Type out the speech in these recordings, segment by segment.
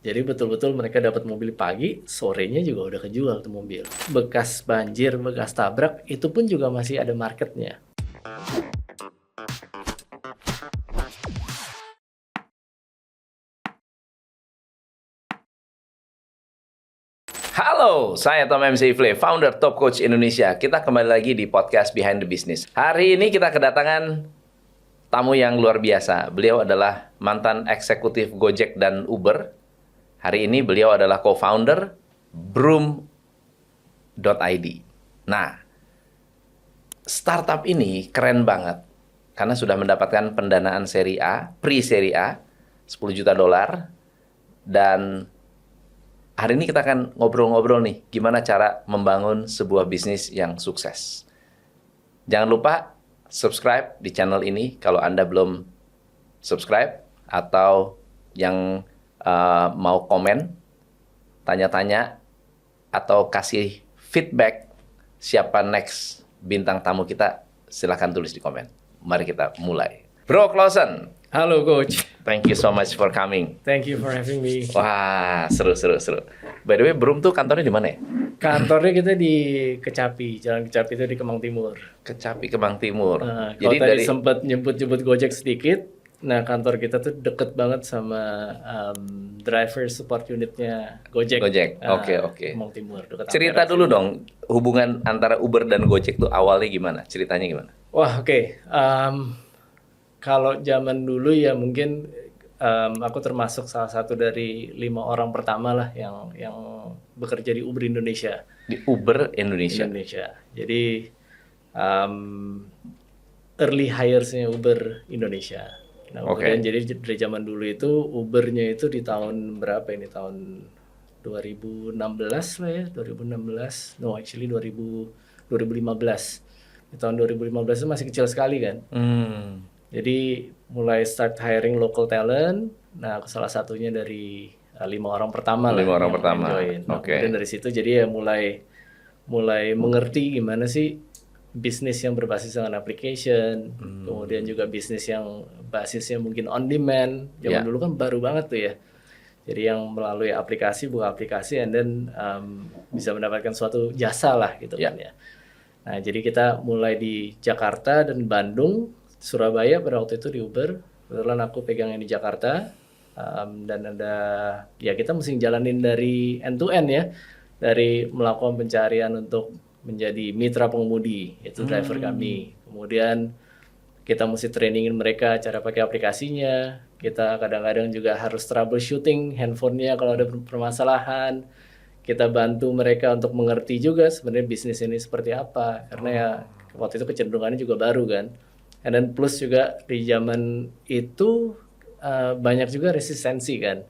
Jadi betul-betul mereka dapat mobil pagi, sorenya juga udah kejual tuh mobil. Bekas banjir, bekas tabrak, itu pun juga masih ada marketnya. Halo, saya Tom MC Ifle, founder Top Coach Indonesia. Kita kembali lagi di podcast Behind the Business. Hari ini kita kedatangan tamu yang luar biasa. Beliau adalah mantan eksekutif Gojek dan Uber. Hari ini beliau adalah co-founder Broom.id. Nah, startup ini keren banget karena sudah mendapatkan pendanaan seri A, pre-seri A, 10 juta dolar. Dan hari ini kita akan ngobrol-ngobrol nih, gimana cara membangun sebuah bisnis yang sukses. Jangan lupa subscribe di channel ini kalau Anda belum subscribe, atau yang mau komen, tanya-tanya, atau kasih feedback siapa next bintang tamu kita, silahkan tulis di komen. Mari kita mulai. Bro Clausen. Halo Coach, Thank you so much for coming. thank you for having me. Wah, seru. By the way, Broom tuh kantornya di mana ya? Kantornya kita di Kecapi, Jalan Kecapi itu di Kemang Timur. Kecapi, Kemang Timur. Kalau Jadi tadi dari sempat nyebut-nyebut Gojek sedikit, nah kantor kita tuh deket banget sama driver support unitnya Gojek. Gojek, Nah, oke. Kemang Timur. Deket cerita Ampera dulu sini. dong, hubungan antara Uber dan Gojek tuh awalnya gimana? Ceritanya gimana? Wah, oke. Kalau zaman dulu ya mungkin aku termasuk salah satu dari 5 orang pertama lah yang bekerja di Uber Indonesia. Di Uber Indonesia. Jadi early hires-nya Uber Indonesia. Nah, Oke. kemudian jadi dari zaman dulu itu Uber-nya itu di tahun berapa ini? Tahun 2016 lah ya, 2016. No, actually 2015. Di tahun 2015 itu masih kecil sekali kan. Jadi mulai start hiring local talent. Nah, salah satunya dari 5 orang pertama lah 5 orang yang pertama. join. Nah, Oke. kemudian dari situ jadi ya mulai mengerti gimana sih bisnis yang berbasis dengan application, kemudian juga bisnis yang basisnya mungkin on demand. Zaman Ya. dulu kan baru banget tuh ya. Jadi yang melalui aplikasi, buka aplikasi, and then bisa mendapatkan suatu jasa lah gitu Ya. kan ya. Nah, jadi kita mulai di Jakarta dan Bandung, Surabaya pada waktu itu di Uber. Kebetulan aku pegang yang di Jakarta, dan ada ya kita mesti jalanin dari end to end ya, dari melakukan pencarian untuk menjadi mitra pengemudi, itu driver kami. Kemudian kita mesti trainingin mereka cara pakai aplikasinya. Kita kadang-kadang juga harus troubleshooting handphonenya kalau ada permasalahan. Kita bantu mereka untuk mengerti juga sebenarnya bisnis ini seperti apa, karena ya waktu itu kecenderungannya juga baru kan. And then plus juga di zaman itu banyak juga resistensi kan,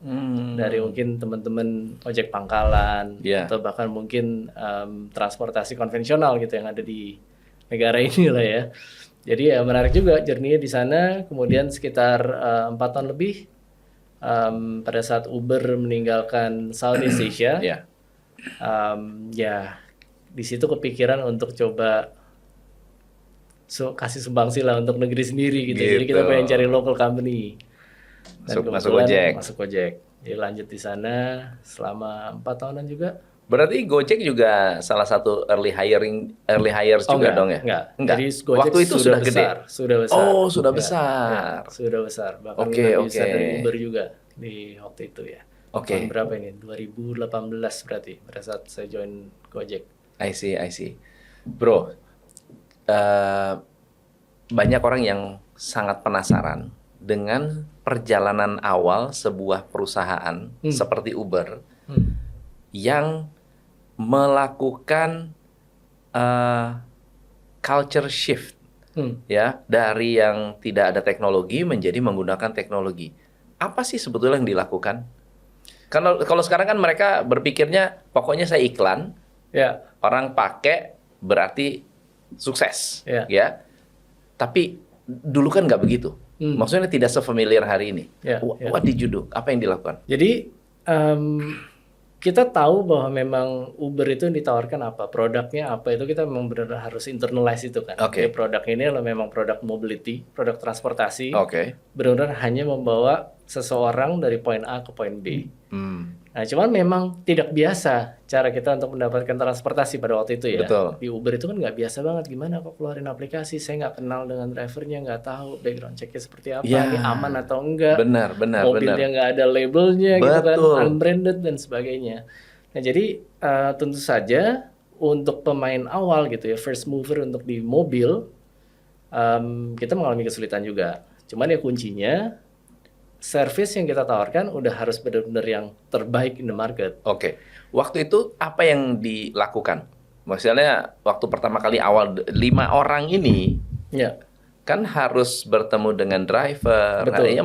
dari mungkin teman-teman ojek pangkalan, Yeah. atau bahkan mungkin transportasi konvensional gitu yang ada di negara ini lah ya. Jadi ya menarik juga journey-nya di sana. Kemudian sekitar 4 tahun lebih pada saat Uber meninggalkan Southeast Asia, Ya. ya di situ kepikiran untuk coba kasih sumbangsi lah untuk negeri sendiri gitu. Jadi kita Gitu. pengen cari local company. Dan Masuk kebetulan Gojek. Masuk Gojek. Jadi lanjut di sana selama 4 tahunan juga. Berarti Gojek juga salah satu early hires juga enggak, dong ya? Enggak. Enggak. Jadi Gojek Waktu itu sudah gede. besar, sudah besar. Oh, sudah Ya, besar. ya, sudah besar. Bahkan Oke, lebih besar oke. dari Uber juga di waktu itu ya. Oke. Tahun berapa ini? 2018 berarti pada saat saya join Gojek. I see. Bro, banyak orang yang sangat penasaran dengan perjalanan awal sebuah perusahaan seperti Uber yang melakukan culture shift, ya, dari yang tidak ada teknologi menjadi menggunakan teknologi. Apa sih sebetulnya yang dilakukan? Kalau sekarang kan mereka berpikirnya pokoknya saya iklan, Ya, orang pakai berarti sukses, Ya. ya. Tapi dulu kan nggak begitu. Maksudnya tidak sefamiliar hari ini. Ya, ya. What did you do? Apa yang dilakukan? jadi kita tahu bahwa memang Uber itu yang ditawarkan apa, produknya apa, itu kita memang benar harus internalize itu kan. Oke. Jadi produk ini adalah memang produk mobility, produk transportasi, Oke. benar-benar hanya membawa seseorang dari poin A ke poin B. Hmm. Nah, cuman memang tidak biasa cara kita untuk mendapatkan transportasi pada waktu itu ya. Betul. Di Uber itu kan nggak biasa banget. Gimana kok keluarin aplikasi? Saya nggak kenal dengan drivernya, nggak tahu background checknya seperti apa, Ya. ini aman atau enggak. Benar. Mobilnya nggak ada labelnya gitu kan, Betul. unbranded dan sebagainya. Nah, jadi tentu saja untuk pemain awal gitu ya, first mover untuk di mobil, kita mengalami kesulitan juga. Cuman ya kuncinya service yang kita tawarkan udah harus benar-benar yang terbaik in the market. Oke. Waktu itu apa yang dilakukan? Maksudnya waktu pertama kali awal 5 orang ini Ya, kan harus bertemu dengan driver, Betul. artinya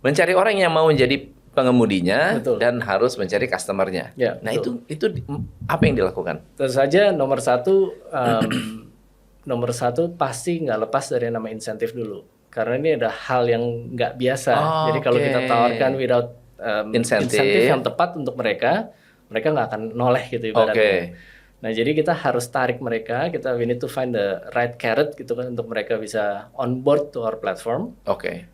mencari orang yang mau menjadi pengemudinya Betul. dan harus mencari customernya. Ya, Nah betul. itu apa yang dilakukan? tentu saja nomor satu pasti nggak lepas dari nama insentif dulu. Karena ini ada hal yang nggak biasa. Jadi kalau kita Oke. tawarkan without Insentif. insentif yang tepat untuk mereka nggak akan noleh gitu ibaratnya. Oke. Nah, jadi kita harus tarik mereka, we need to find the right carrot gitu kan untuk mereka bisa on board to our platform. Oke.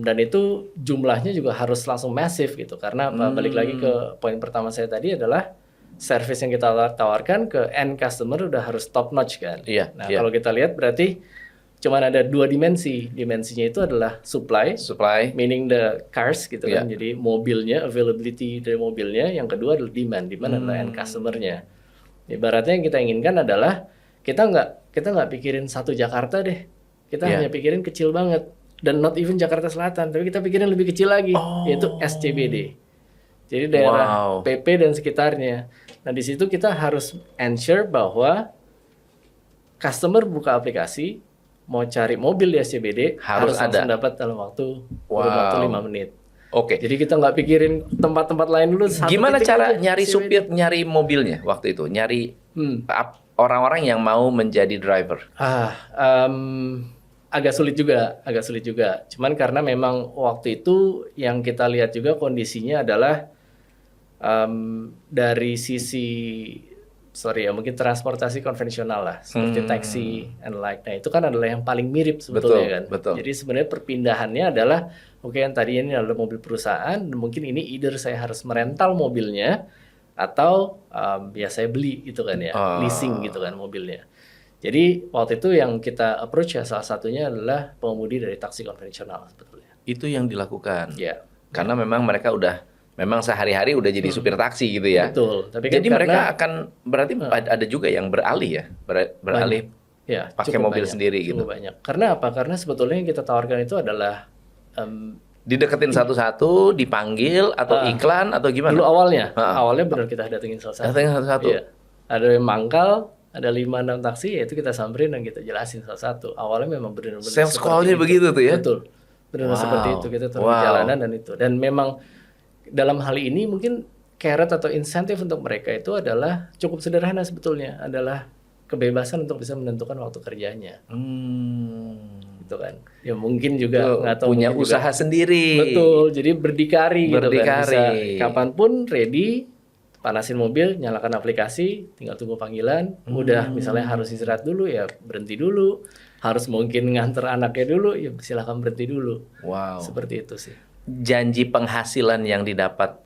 Dan itu jumlahnya juga harus langsung masif gitu. Karena apa? Balik lagi ke poin pertama saya tadi adalah service yang kita tawarkan ke end customer udah harus top notch kan. Iya, Nah, iya. kalau kita lihat berarti cuman ada 2 dimensi. Dimensinya itu adalah supply, meaning the cars gitu kan. Iya. Jadi mobilnya, availability dari mobilnya. Yang kedua adalah demand adalah end customer-nya. Ibaratnya yang kita inginkan adalah kita nggak pikirin satu Jakarta deh. Kita Iya. hanya pikirin kecil banget. Dan not even Jakarta Selatan, tapi kita pikirin lebih kecil lagi, yaitu SCBD. Jadi daerah Wow. PP dan sekitarnya. Nah, di situ kita harus ensure bahwa customer buka aplikasi, mau cari mobil di SCBD Harus langsung ada. dapat dalam waktu Wow. waktu 5 menit. Oke. Jadi kita nggak pikirin tempat-tempat lain dulu. satu Gimana titik cara aja, nyari SCBD. supir, nyari mobilnya waktu itu? Nyari orang-orang yang mau menjadi driver. Agak sulit juga. Cuman karena memang waktu itu yang kita lihat juga kondisinya adalah dari sisi mungkin transportasi konvensional lah, seperti taksi and like. Nah, itu kan adalah yang paling mirip sebetulnya kan. Betul. Jadi sebenarnya perpindahannya adalah yang tadi ini adalah mobil perusahaan, dan mungkin ini either saya harus merental mobilnya atau ya saya beli gitu kan ya, leasing gitu kan mobilnya. Jadi waktu itu yang kita approach ya salah satunya adalah pengemudi dari taksi konvensional sebetulnya. Itu yang dilakukan. Ya. Karena memang mereka memang sehari-hari udah jadi supir taksi gitu ya. Betul. Tapi kan Jadi mereka akan berarti ada juga yang beralih ya, beralih ya, pakai cukup mobil banyak, sendiri gitu. cukup banyak. Karena apa? Karena sebetulnya yang kita tawarkan itu adalah Dideketin satu-satu, dipanggil atau iklan atau gimana? dulu awalnya benar kita datengin satu-satu. Datengin satu-satu. Iya. Ada yang mangkal, ada 5-6 taksi, ya itu kita samperin dan kita jelasin satu-satu. Awalnya memang benar-benar Sales seperti call-nya itu. begitu tuh ya? Betul. Benar seperti itu. Kita turun di jalanan dan itu. Dan memang dalam hal ini mungkin carrot atau insentif untuk mereka itu adalah cukup sederhana sebetulnya. Adalah kebebasan untuk bisa menentukan waktu kerjanya. Gitu kan. Ya mungkin juga nggak tahu punya mungkin usaha juga, sendiri. betul. Jadi berdikari gitu kan. Berdikari. Bisa kapanpun ready, panasin mobil, nyalakan aplikasi, tinggal tunggu panggilan. Udah misalnya harus istirahat dulu ya berhenti dulu. Harus mungkin nganter anaknya dulu ya silakan berhenti dulu. Wow. Seperti itu sih. Janji penghasilan yang didapat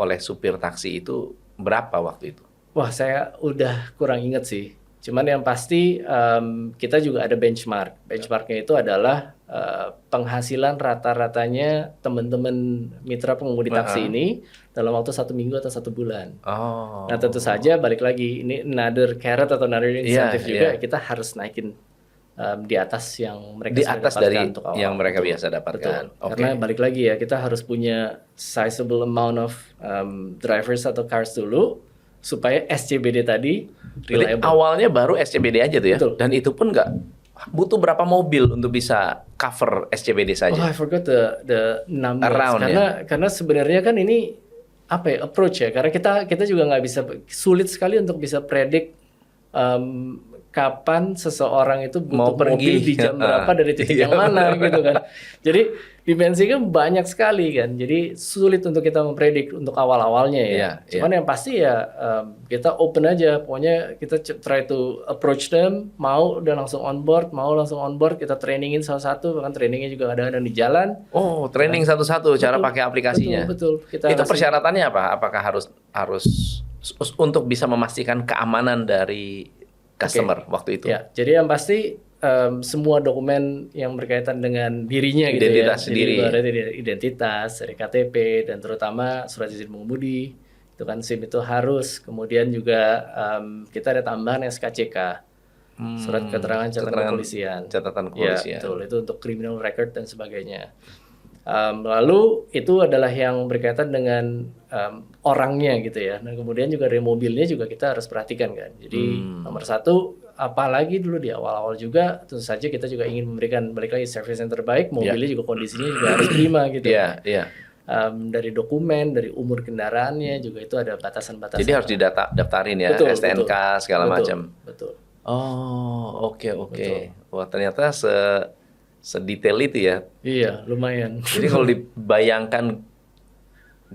oleh supir taksi itu berapa waktu itu? Wah, saya udah kurang inget sih. Cuman yang pasti kita juga ada benchmark. Benchmarknya itu adalah penghasilan rata-ratanya teman-teman mitra pengemudi taksi ini dalam waktu 1 minggu atau 1 bulan. Nah, tentu saja balik lagi ini another carrot atau another incentive juga. Kita harus naikin di atas yang mereka di sudah atas dapatkan dari untuk awal. yang mereka biasa dapatkan. Betul. Oke. Karena balik lagi ya, kita harus punya sizable amount of drivers atau cars dulu supaya SCBD tadi Jadi reliable. awalnya baru SCBD aja tuh ya. Betul. Dan itu pun nggak butuh berapa mobil untuk bisa cover SCBD Oh, saja. I forgot the numbers. Around, karena sebenarnya kan ini apa ya, approach ya. Karena kita juga nggak bisa, sulit sekali untuk bisa predict kapan seseorang itu Mau butuh mobil pergi. di jam berapa dari titik Iya, yang mana gitu kan. Jadi dimensinya banyak sekali kan. Jadi sulit untuk kita mempredik untuk awal-awalnya ya. Iya, Cuman yang pasti ya kita open aja. Pokoknya kita try to approach them. Mau udah langsung on board, kita trainingin salah satu. Bahkan trainingnya juga ada di jalan. Oh, training satu-satu cara Betul, pakai aplikasinya. Betul. Kita Itu kasih- persyaratannya apa? Apakah harus untuk bisa memastikan keamanan dari customer waktu itu? Ya, jadi yang pasti semua dokumen yang berkaitan dengan dirinya gitu Identitas ya. sendiri. Jadi ibaratnya identitas, dari KTP dan terutama surat izin mengemudi itu kan SIM itu harus. Kemudian juga kita ada tambahan SKCK, surat keterangan catatan kepolisian. Catatan Ya, kepolisian. betul. Itu untuk criminal record dan sebagainya. Lalu itu adalah yang berkaitan dengan orangnya gitu ya. Dan kemudian juga dari mobilnya juga kita harus perhatikan kan. Jadi nomor satu, apalagi dulu di awal-awal juga, tentu saja kita juga ingin memberikan balik lagi service yang terbaik. Mobilnya juga kondisinya juga harus prima gitu. Iya, iya. Dari dokumen, dari umur kendaraannya juga itu ada batasan-batasan. Jadi harus didaftarin ya, Betul, STNK segala betul, macam. Betul. Oh, oke. Wah, ternyata sedetail itu ya. Iya, lumayan. Jadi kalau dibayangkan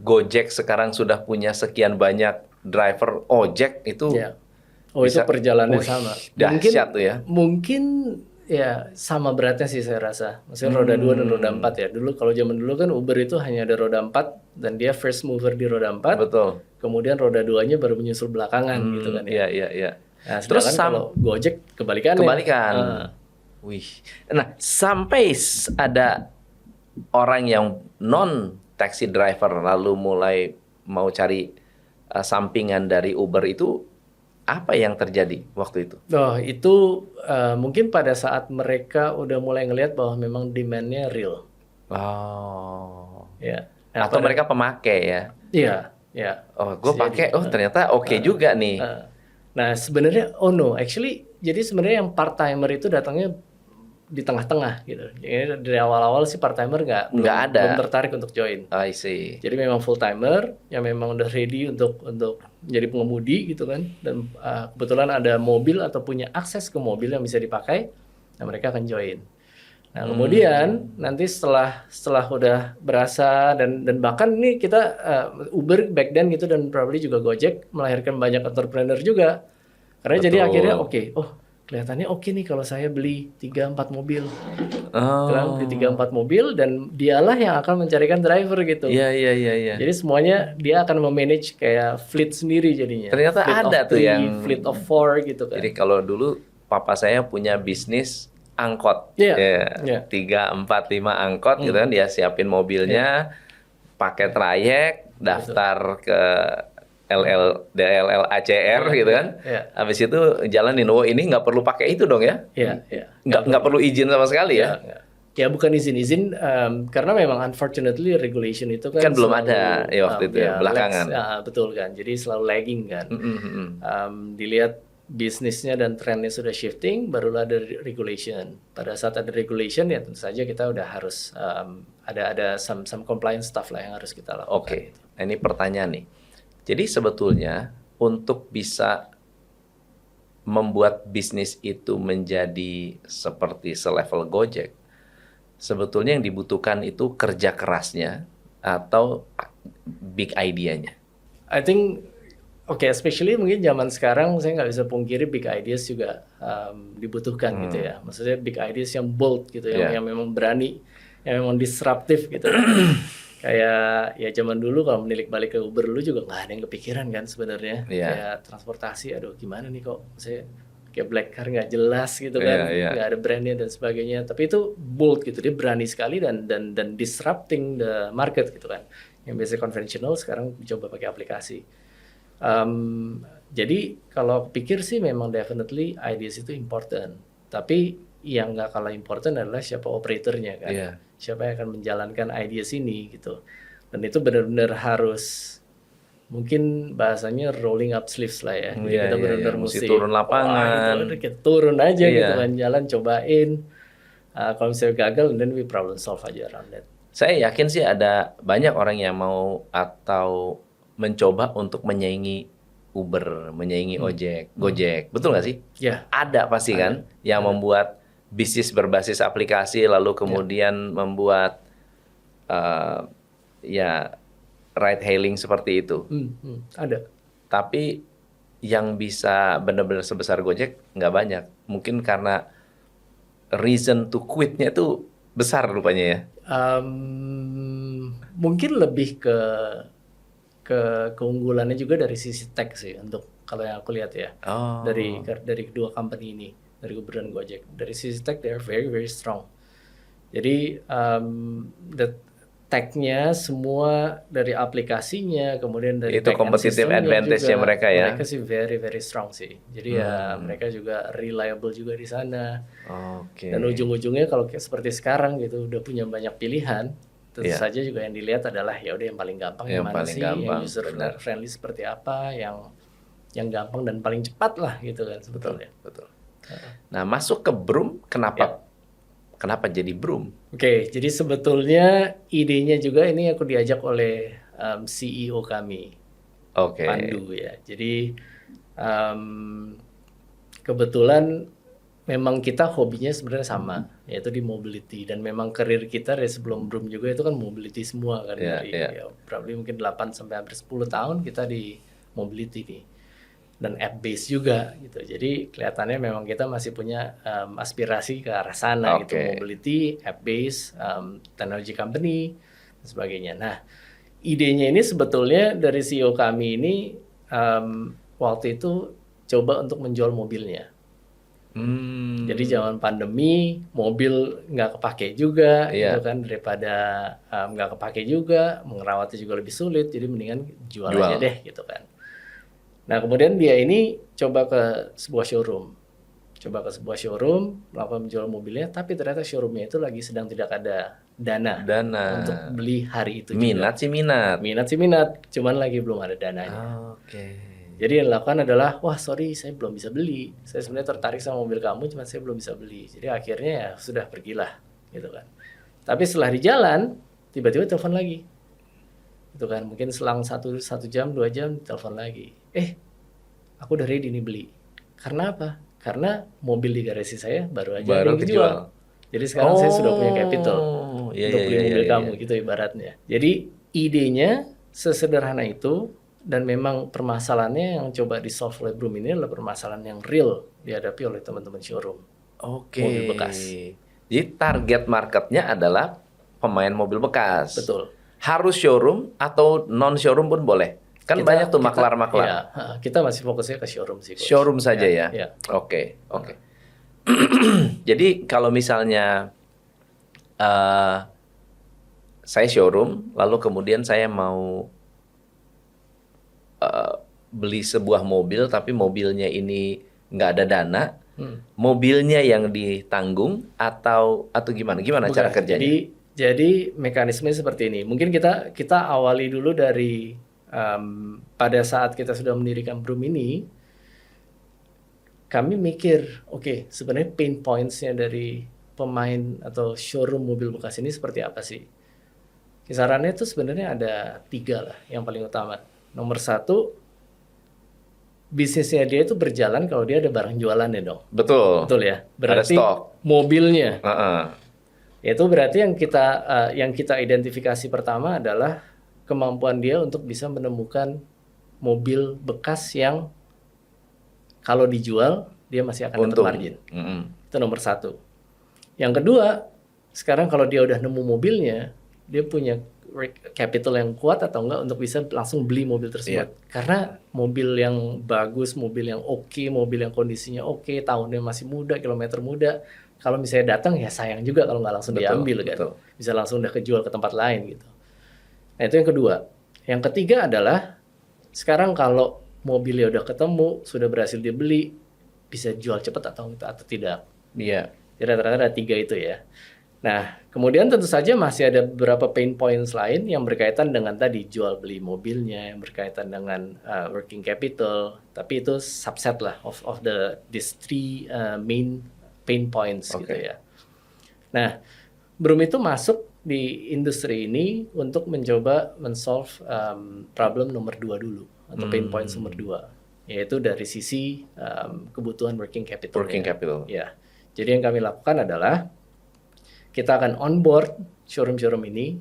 Gojek sekarang sudah punya sekian banyak driver ojek itu Ya. Oh, itu bisa- perjalanannya Wih, sama. dahsyat tuh ya. Mungkin ya sama beratnya sih saya rasa. Maksudnya roda 2 dan roda 4 ya. Dulu kalau zaman dulu kan Uber itu hanya ada roda 4 dan dia first mover di roda 4. Betul. Kemudian roda 2-nya baru menyusul belakangan gitu kan ya. Iya. Nah, Terus sedangkan kalau Gojek kebalikannya. Kebalikan. Wih. Nah, sampai ada orang yang non taxi driver lalu mulai mau cari sampingan dari Uber itu apa yang terjadi waktu itu? Oh, itu mungkin pada saat mereka udah mulai ngelihat bahwa memang demand-nya real. Oh. Ya. Atau mereka pemakai ya? Iya, ya. Oh, gue pakai. Oh, ternyata oke juga nih. Nah, sebenarnya actually jadi sebenarnya yang part timer itu datangnya di tengah-tengah gitu. Jadi dari awal-awal sih part timer belum tertarik untuk join. I see. Jadi memang full timer yang memang udah ready untuk jadi pengemudi gitu kan. Dan kebetulan ada mobil atau punya akses ke mobil yang bisa dipakai, nah mereka akan join. Nah, kemudian nanti setelah udah berasa dan bahkan ini kita Uber back then gitu dan probably juga Gojek melahirkan banyak entrepreneur juga. Karena jadi akhirnya kelihatannya oke nih kalau saya beli 3-4 mobil. Beli 3-4 mobil dan dialah yang akan mencarikan driver gitu. Iya. Jadi semuanya dia akan memanage kayak fleet sendiri jadinya. Ternyata fleet ada of tuh 3, yang fleet of 4 gitu kan. Jadi kalau dulu papa saya punya bisnis angkot. Iya. 3, 4, 5 angkot gitu kan, dia siapin mobilnya, pakai trayek, daftar ke DLL ACR gitu kan. Habis itu jalanin. Oh, ini nggak perlu pakai itu dong ya? Iya. Nggak perlu izin sama sekali ya? Ya bukan izin karena memang unfortunately regulation itu Kan belum ada ya waktu itu ya, belakangan. Betul kan. Jadi selalu lagging kan. Dilihat bisnisnya dan trennya sudah shifting, barulah ada regulation. Pada saat ada regulation ya tentu saja kita udah harus ada some compliance stuff lah yang harus kita lakukan. Oke. Nah, ini pertanyaan nih. Jadi sebetulnya untuk bisa membuat bisnis itu menjadi seperti selevel Gojek, sebetulnya yang dibutuhkan itu kerja kerasnya atau big idea-nya. I think especially mungkin zaman sekarang saya nggak bisa pungkiri big ideas juga dibutuhkan gitu ya. Maksudnya big ideas yang bold gitu, yang memang berani, yang memang disruptif gitu. Kayak ya zaman dulu kalau menilik balik ke Uber dulu juga nggak ada yang kepikiran kan sebenarnya. Kayak transportasi, aduh gimana nih kok saya kayak black car nggak jelas gitu kan, nggak ada brandnya dan sebagainya. Tapi itu bold gitu, dia berani sekali dan disrupting the market gitu kan. Yang biasanya konvensional sekarang coba pakai aplikasi. Jadi kalau pikir sih memang definitely ideas itu important. Tapi yang nggak kalah important adalah siapa operatornya kan. Siapa yang akan menjalankan ideas ini gitu. Dan itu benar-benar harus mungkin bahasanya rolling up sleeves lah ya. Jadi kita benar-benar mesti turun lapangan. Kita turun aja gitu kan, jalan cobain. Kalau misalnya gagal, then we problem solve aja around that. Saya yakin sih ada banyak orang yang mau atau mencoba untuk menyaingi Uber, menyaingi Gojek, betul nggak sih? Ya, Ada pasti kan yang membuat bisnis berbasis aplikasi, lalu kemudian membuat eh, ya ride hailing seperti itu. ada. Tapi yang bisa benar-benar sebesar Gojek nggak banyak. Mungkin karena reason to quit-nya itu besar rupanya ya. Mungkin lebih ke keunggulannya juga dari sisi tech sih, untuk kalau yang aku lihat ya, Oh, dari kedua company ini, dari Uber dan Gojek. Dari sisi tech they are very very strong. Jadi the tech-nya semua, dari aplikasinya, kemudian dari itu back-end competitive system-nya advantage-nya juga, mereka ya. mereka sih very very strong sih. Jadi ya mereka juga reliable juga di sana. Oke. Dan ujung-ujungnya kalau kayak seperti sekarang gitu, udah punya banyak pilihan, tentu saja juga yang dilihat adalah ya udah yang paling gampang yang mana paling sih, gampang, yang user friendly seperti apa, yang gampang dan paling cepat lah gitu kan sebetulnya. Betul. Nah, masuk ke Broom, kenapa jadi Broom? Oke, jadi sebetulnya idenya juga ini aku diajak oleh CEO kami, Oke. Pandu ya. Jadi kebetulan memang kita hobinya sebenarnya sama, yaitu di mobility, dan memang karir kita dari sebelum Broom juga itu kan mobility semua kan, dari ya, probably mungkin 8 sampai hampir 10 tahun kita di mobility nih. Dan app base juga gitu. Jadi kelihatannya memang kita masih punya aspirasi ke arah sana gitu, mobility, app base, technology company dan sebagainya. Nah, idenya ini sebetulnya dari CEO kami ini waktu itu coba untuk menjual mobilnya. Jadi zaman pandemi mobil nggak kepake juga gitu kan, daripada nggak kepake juga, merawatnya juga lebih sulit, jadi mendingan jual aja deh gitu kan. Nah, kemudian dia ini coba ke sebuah showroom. Melakukan menjual mobilnya, tapi ternyata showroomnya itu lagi sedang tidak ada dana untuk beli hari itu juga. Minat sih minat, cuman lagi belum ada dananya. Jadi yang dilakukan adalah, wah sorry saya belum bisa beli. Saya sebenarnya tertarik sama mobil kamu, cuman saya belum bisa beli. Jadi akhirnya ya sudah, pergilah gitu kan. Tapi setelah di jalan, tiba-tiba telepon lagi. Itu kan mungkin selang 1 jam 2 jam telepon lagi, aku udah ready nih beli. Karena apa? Karena mobil di garasi saya baru aja ada yang dijual. Jadi sekarang saya sudah punya capital untuk beli mobil kamu gitu ibaratnya. Jadi idenya sesederhana itu, dan memang permasalahannya yang coba di solve oleh Broom ini adalah permasalahan yang real dihadapi oleh teman-teman showroom mobil bekas. Jadi target marketnya adalah pemain mobil bekas. Betul. Harus showroom atau non showroom pun boleh. Kan banyak tuh maklar-maklar. Ya, kita masih fokusnya ke showroom sih, Coach. Showroom saja ya. Oke. Jadi kalau misalnya saya showroom, lalu kemudian saya mau beli sebuah mobil, tapi mobilnya ini nggak ada dana, mobilnya yang ditanggung atau gimana? Gimana cara kerjanya? Jadi mekanismenya seperti ini. Mungkin kita awali dulu dari pada saat kita sudah mendirikan Broom ini, kami mikir, oke, sebenarnya pain points-nya dari pemain atau showroom mobil bekas ini seperti apa sih? Kisarannya itu sebenarnya ada 3 lah yang paling utama. Nomor 1, bisnisnya dia itu berjalan kalau dia ada barang jualannya dong. Betul ya. Berarti ada stok. Mobilnya. Itu berarti yang kita identifikasi pertama adalah kemampuan dia untuk bisa menemukan mobil bekas yang kalau dijual dia masih akan dapat margin. Itu nomor 1. Yang kedua, sekarang kalau dia udah nemu mobilnya, dia punya capital yang kuat atau enggak untuk bisa langsung beli mobil tersebut. Karena mobil yang bagus, mobil yang oke, mobil yang kondisinya oke, tahunnya masih muda, kilometer muda, kalau misalnya datang ya sayang juga kalau nggak langsung diambil kan. Bisa langsung udah kejual ke tempat lain gitu. Nah, itu yang kedua. Yang ketiga adalah sekarang kalau mobilnya udah ketemu, sudah berhasil dibeli, bisa jual cepat atau tidak. Jadi rata-rata ada 3 itu ya. Nah, kemudian tentu saja masih ada beberapa pain points lain yang berkaitan dengan tadi jual beli mobilnya, yang berkaitan dengan working capital. Tapi itu subset lah of these 3 main pain points gitu ya. Nah, Broom itu masuk di industri ini untuk mencoba men-solve problem nomor 2 dulu, atau pain points nomor 2. yaitu dari sisi kebutuhan working capital. Working capital. Ya, jadi yang kami lakukan adalah kita akan onboard showroom-showroom ini,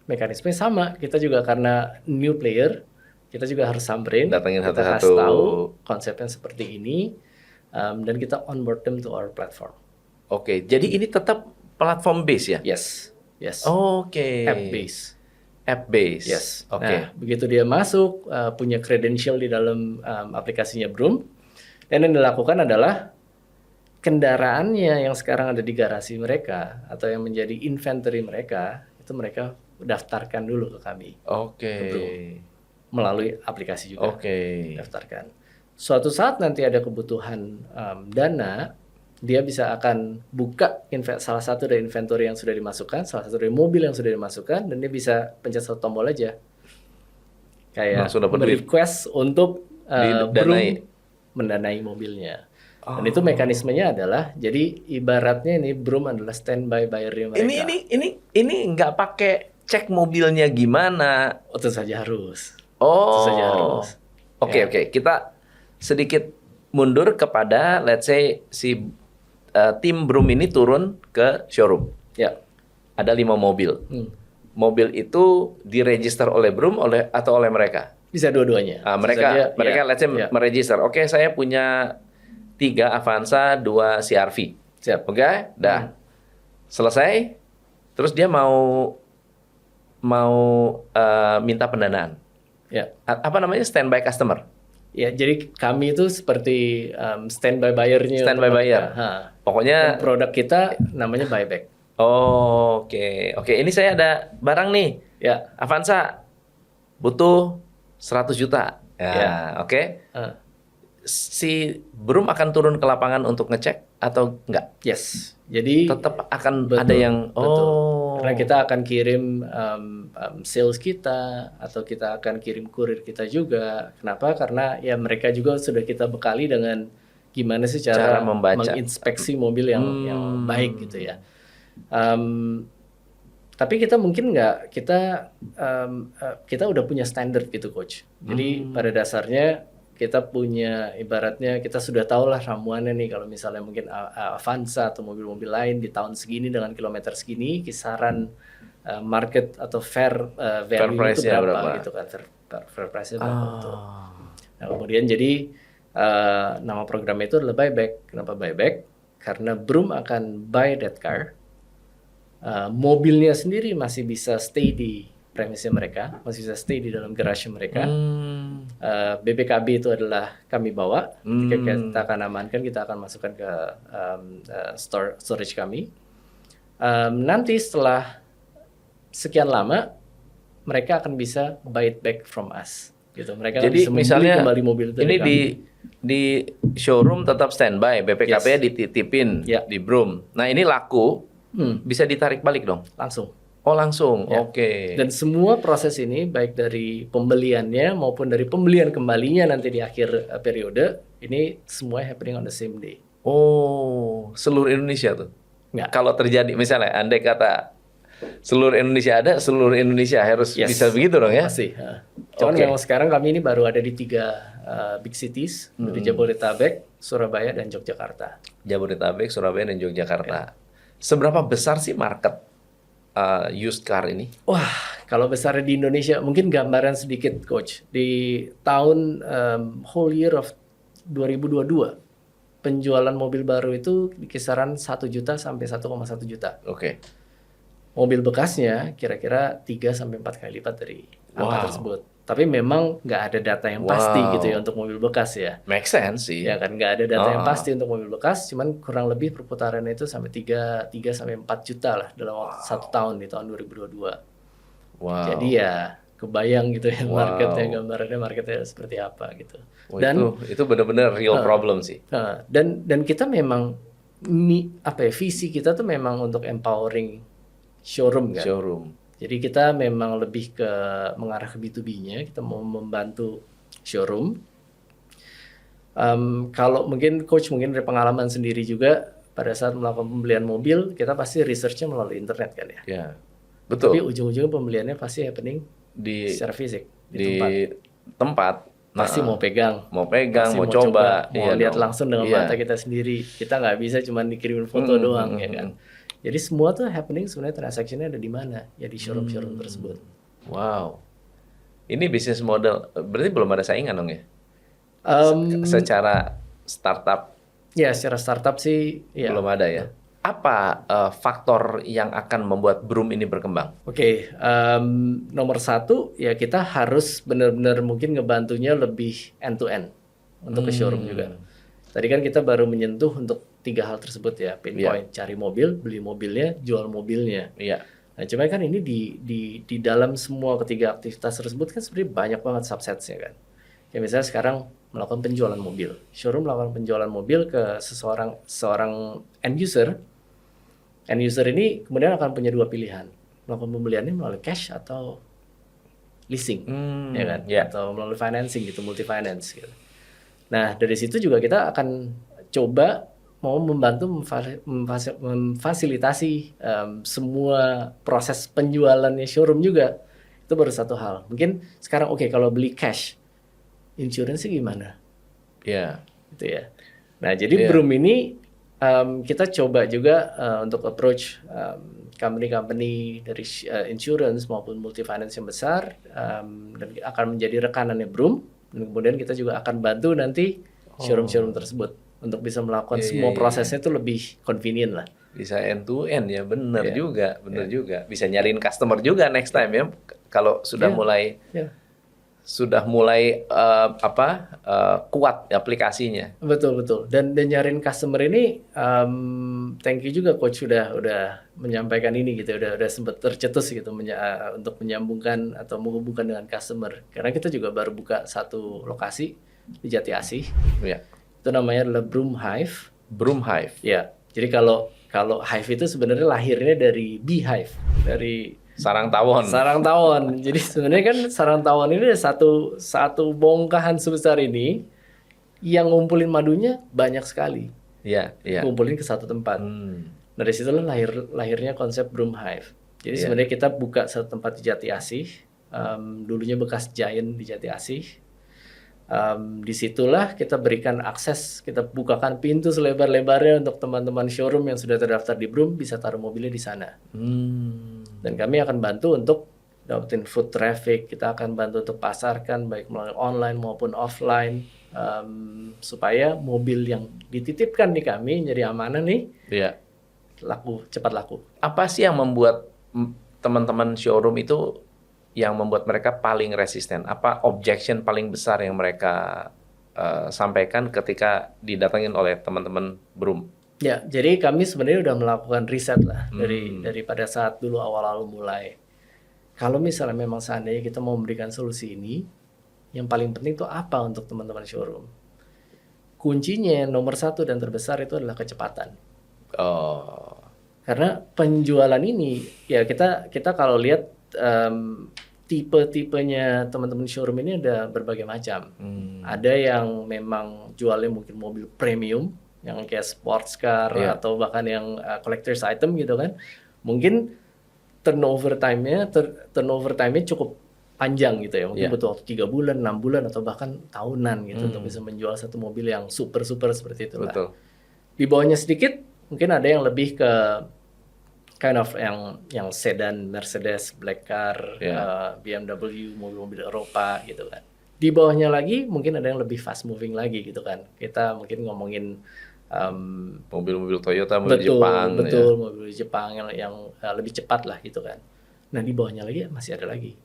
mekanisme sama. Kita juga karena new player, kita juga harus samperin, Datengin kita satu-satu. kasih tahu konsepnya seperti ini, dan kita onboard them to our platform. Oke, jadi ini tetap platform base ya? Yes, yes. Oke. App base. App base. Yes. Oke. Nah, begitu dia masuk, punya credential di dalam aplikasinya Broom, dan yang dilakukan adalah kendaraannya yang sekarang ada di garasi mereka atau yang menjadi inventory mereka, itu mereka daftarkan dulu ke kami Oke. melalui aplikasi juga. Oke. Daftarkan. Suatu saat nanti ada kebutuhan dana, dia bisa akan buka salah satu dari inventory yang sudah dimasukkan, salah satu dari mobil yang sudah dimasukkan, dan dia bisa pencet satu tombol aja. Kayak Langsung dapat duit. request untuk Didanai. Broom mendanai mobilnya. Dan itu mekanismenya adalah, jadi ibaratnya ini Broom adalah standby buyer-nya mereka. Ini nggak pakai cek mobilnya gimana? Oh, tentu saja harus. Oh. Tentu saja harus. Oke, Ya. oke. Kita sedikit mundur kepada let's say si tim Broom ini turun ke showroom. Ya. Ada 5 mobil. Hmm. Mobil itu diregister oleh Broom atau oleh mereka? Bisa dua-duanya. Mereka Tentu saja, let's say ya. meregister. Oke, saya punya 3 Avanza, 2 CR-V. Siap. Oke, dah. Selesai. Terus dia mau minta pendanaan. Ya. Apa namanya? Standby customer. Ya, jadi kami itu seperti standby buyer-nya. Standby untuk buyer. mereka. Ha. Pokoknya Dan produk kita namanya buyback. oke. Ini saya ada barang nih. Ya. Avanza. Butuh 100 juta. Ya, Ya. oke. Ha. Si Broom akan turun ke lapangan untuk ngecek atau enggak? Yes. Jadi Tetap akan betul, ada yang betul. Karena kita akan kirim sales kita atau kita akan kirim kurir kita juga. Kenapa? Karena ya mereka juga sudah kita bekali dengan gimana sih Cara cara membaca. menginspeksi mobil yang baik gitu ya. Tapi kita mungkin nggak, kita udah punya standar gitu coach. Jadi pada dasarnya kita punya, ibaratnya kita sudah tahu lah ramuannya nih, kalau misalnya mungkin Avanza atau mobil-mobil lain di tahun segini dengan kilometer segini, kisaran market atau fair value itu price-nya berapa, berapa? gitu kan, fair price-nya berapa betul. Nah kemudian jadi nama programnya itu adalah buyback. Kenapa buyback? Karena Broom akan buy that car, mobilnya sendiri masih bisa stay di premisnya mereka, masih bisa stay di dalam garage mereka. BPKB itu adalah kami bawa, ketika kita akan amankan, kita akan masukkan ke storage kami. Nanti setelah sekian lama, mereka akan bisa buy it back from us. Gitu. Mereka Jadi bisa membeli misalnya kembali mobil itu ini dari kami. di showroom tetap standby, BPKB-nya Yes. dititipin Ya. di Broom. Nah ini laku, bisa ditarik balik dong? Langsung. Oh langsung, Ya. oke. Dan semua proses ini baik dari pembeliannya maupun dari pembelian kembalinya nanti di akhir periode, ini semua happening on the same day. Oh, seluruh Indonesia tuh? Nggak. Kalau terjadi, misalnya andai kata seluruh Indonesia ada, seluruh Indonesia harus Yes. bisa begitu dong ya? Pasti. Cuman Oke. memang sekarang kami ini baru ada di 3 big cities, di Jabodetabek, Surabaya, dan Yogyakarta. Jabodetabek, Surabaya, dan Yogyakarta. Seberapa besar sih market used car ini? Wah, kalau besar di Indonesia, mungkin gambaran sedikit, Coach. Di tahun whole year of 2022, penjualan mobil baru itu di kisaran 1 juta sampai 1,1 juta. Oke. Mobil bekasnya kira-kira 3 sampai 4 kali lipat dari angka Wow. tersebut. Tapi memang nggak ada data yang pasti gitu ya untuk mobil bekas ya. Make sense sih. Ya kan, nggak ada data yang pasti untuk mobil bekas, cuman kurang lebih perputarannya itu sampai 3 sampai 4 juta lah dalam waktu 1 tahun di tahun 2022. Wow. Jadi ya kebayang gitu ya marketnya, gambarannya marketnya seperti apa gitu. Wah, Dan itu benar-benar real problem sih. dan kita memang visi kita tuh memang untuk empowering showroom kan. Showroom. Jadi kita memang lebih ke mengarah ke B2B-nya, kita mau membantu showroom. Kalau mungkin coach mungkin dari pengalaman sendiri juga pada saat melakukan pembelian mobil, kita pasti research-nya melalui internet kan ya. Ya, Tapi betul. ujung-ujungnya pembeliannya pasti happening Di secara fisik di tempat. pasti mau pegang, mau pegang, pasti mau coba, mau iya lihat dong. langsung dengan Iya. mata kita sendiri. Kita nggak bisa cuma dikirimin foto doang, ya kan. Jadi semua tuh happening sebenarnya transaksinya ada di mana? Ya di showroom-showroom tersebut. Wow. Ini bisnis model, berarti belum ada saingan dong ya? Secara startup Ya secara startup sih, ya. belum ada ya. Apa faktor yang akan membuat Broom ini berkembang? Oke, nomor satu ya kita harus benar-benar mungkin ngebantunya lebih end to end untuk ke showroom juga. Tadi kan kita baru menyentuh untuk 3 hal tersebut ya, pinpoint, cari mobil, beli mobilnya, jual mobilnya. Iya. Nah, cuma kan ini di dalam semua ketiga aktivitas tersebut kan sebenarnya banyak banget subsetsnya kan. Kayak misalnya sekarang melakukan penjualan mobil, showroom melakukan penjualan mobil ke seorang end user. End user ini kemudian akan punya 2 pilihan, melakukan pembeliannya melalui cash atau leasing, ya kan, atau melalui financing gitu, multi finance gitu. Nah dari situ juga kita akan coba mau membantu memfasilitasi semua proses penjualannya showroom juga. Itu baru satu hal. Mungkin sekarang oke, kalau beli cash, insurance gimana? Iya. Gitu ya. Nah jadi Broom ini kita coba juga untuk approach company-company dari insurance maupun multi finance yang besar, dan akan menjadi rekanannya Broom, dan kemudian kita juga akan bantu nanti showroom-showroom tersebut untuk bisa melakukan semua prosesnya itu lebih convenient lah. Bisa end to end ya, bener juga. Bisa nyariin customer juga next time ya, kalau sudah mulai kuat aplikasinya. Betul. Dan nyariin customer ini, thank you juga coach udah menyampaikan ini gitu, udah sempat tercetus gitu untuk menyambungkan atau menghubungkan dengan customer. Karena kita juga baru buka satu lokasi di Jati Asih. Iya. Itu namanya adalah Broom Hive. Broom Hive. Ya. Jadi kalau hive itu sebenarnya lahirnya dari beehive, dari sarang tawon. Sarang tawon. Jadi sebenarnya kan sarang tawon ini satu bongkahan sebesar ini yang ngumpulin madunya banyak sekali. Iya. Ngumpulin ke satu tempat. Nah dari situlah lahirnya konsep Broom Hive. Jadi sebenarnya kita buka satu tempat di Jati Asih. Dulunya bekas Giant di Jati Asih. Disitulah kita berikan akses, kita bukakan pintu selebar-lebarnya untuk teman-teman showroom yang sudah terdaftar di Broom bisa taruh mobilnya di sana. Dan kami akan bantu untuk dapetin foot traffic, kita akan bantu untuk pasarkan baik melalui online maupun offline, supaya mobil yang dititipkan di kami jadi amanah nih, cepat laku. Apa sih yang membuat teman-teman showroom itu yang membuat mereka paling resisten? Apa objection paling besar yang mereka sampaikan ketika didatengin oleh teman-teman Broom? Ya, jadi kami sebenarnya udah melakukan riset lah dari pada saat dulu awal-awal mulai. Kalau misalnya memang seandainya kita mau memberikan solusi ini, yang paling penting itu apa untuk teman-teman showroom? Kuncinya nomor satu dan terbesar itu adalah kecepatan. Karena penjualan ini, ya kita kalau lihat tipe-tipenya teman-teman showroom ini ada berbagai macam. Ada yang memang jualnya mungkin mobil premium, yang kayak sports car atau bahkan yang collector's item gitu kan. Mungkin turnover time-nya cukup panjang gitu ya. Mungkin butuh waktu 3 bulan, 6 bulan atau bahkan tahunan gitu untuk bisa menjual satu mobil yang super seperti itulah. Betul. Di bawahnya sedikit mungkin ada yang lebih ke kind of yang sedan, Mercedes, black car, BMW, mobil-mobil Eropa gitu kan. Di bawahnya lagi mungkin ada yang lebih fast moving lagi gitu kan. Kita mungkin ngomongin mobil-mobil Toyota, mobil Jepang. Betul, mobil Jepang yang lebih cepat lah gitu kan. Nah di bawahnya lagi masih ada lagi.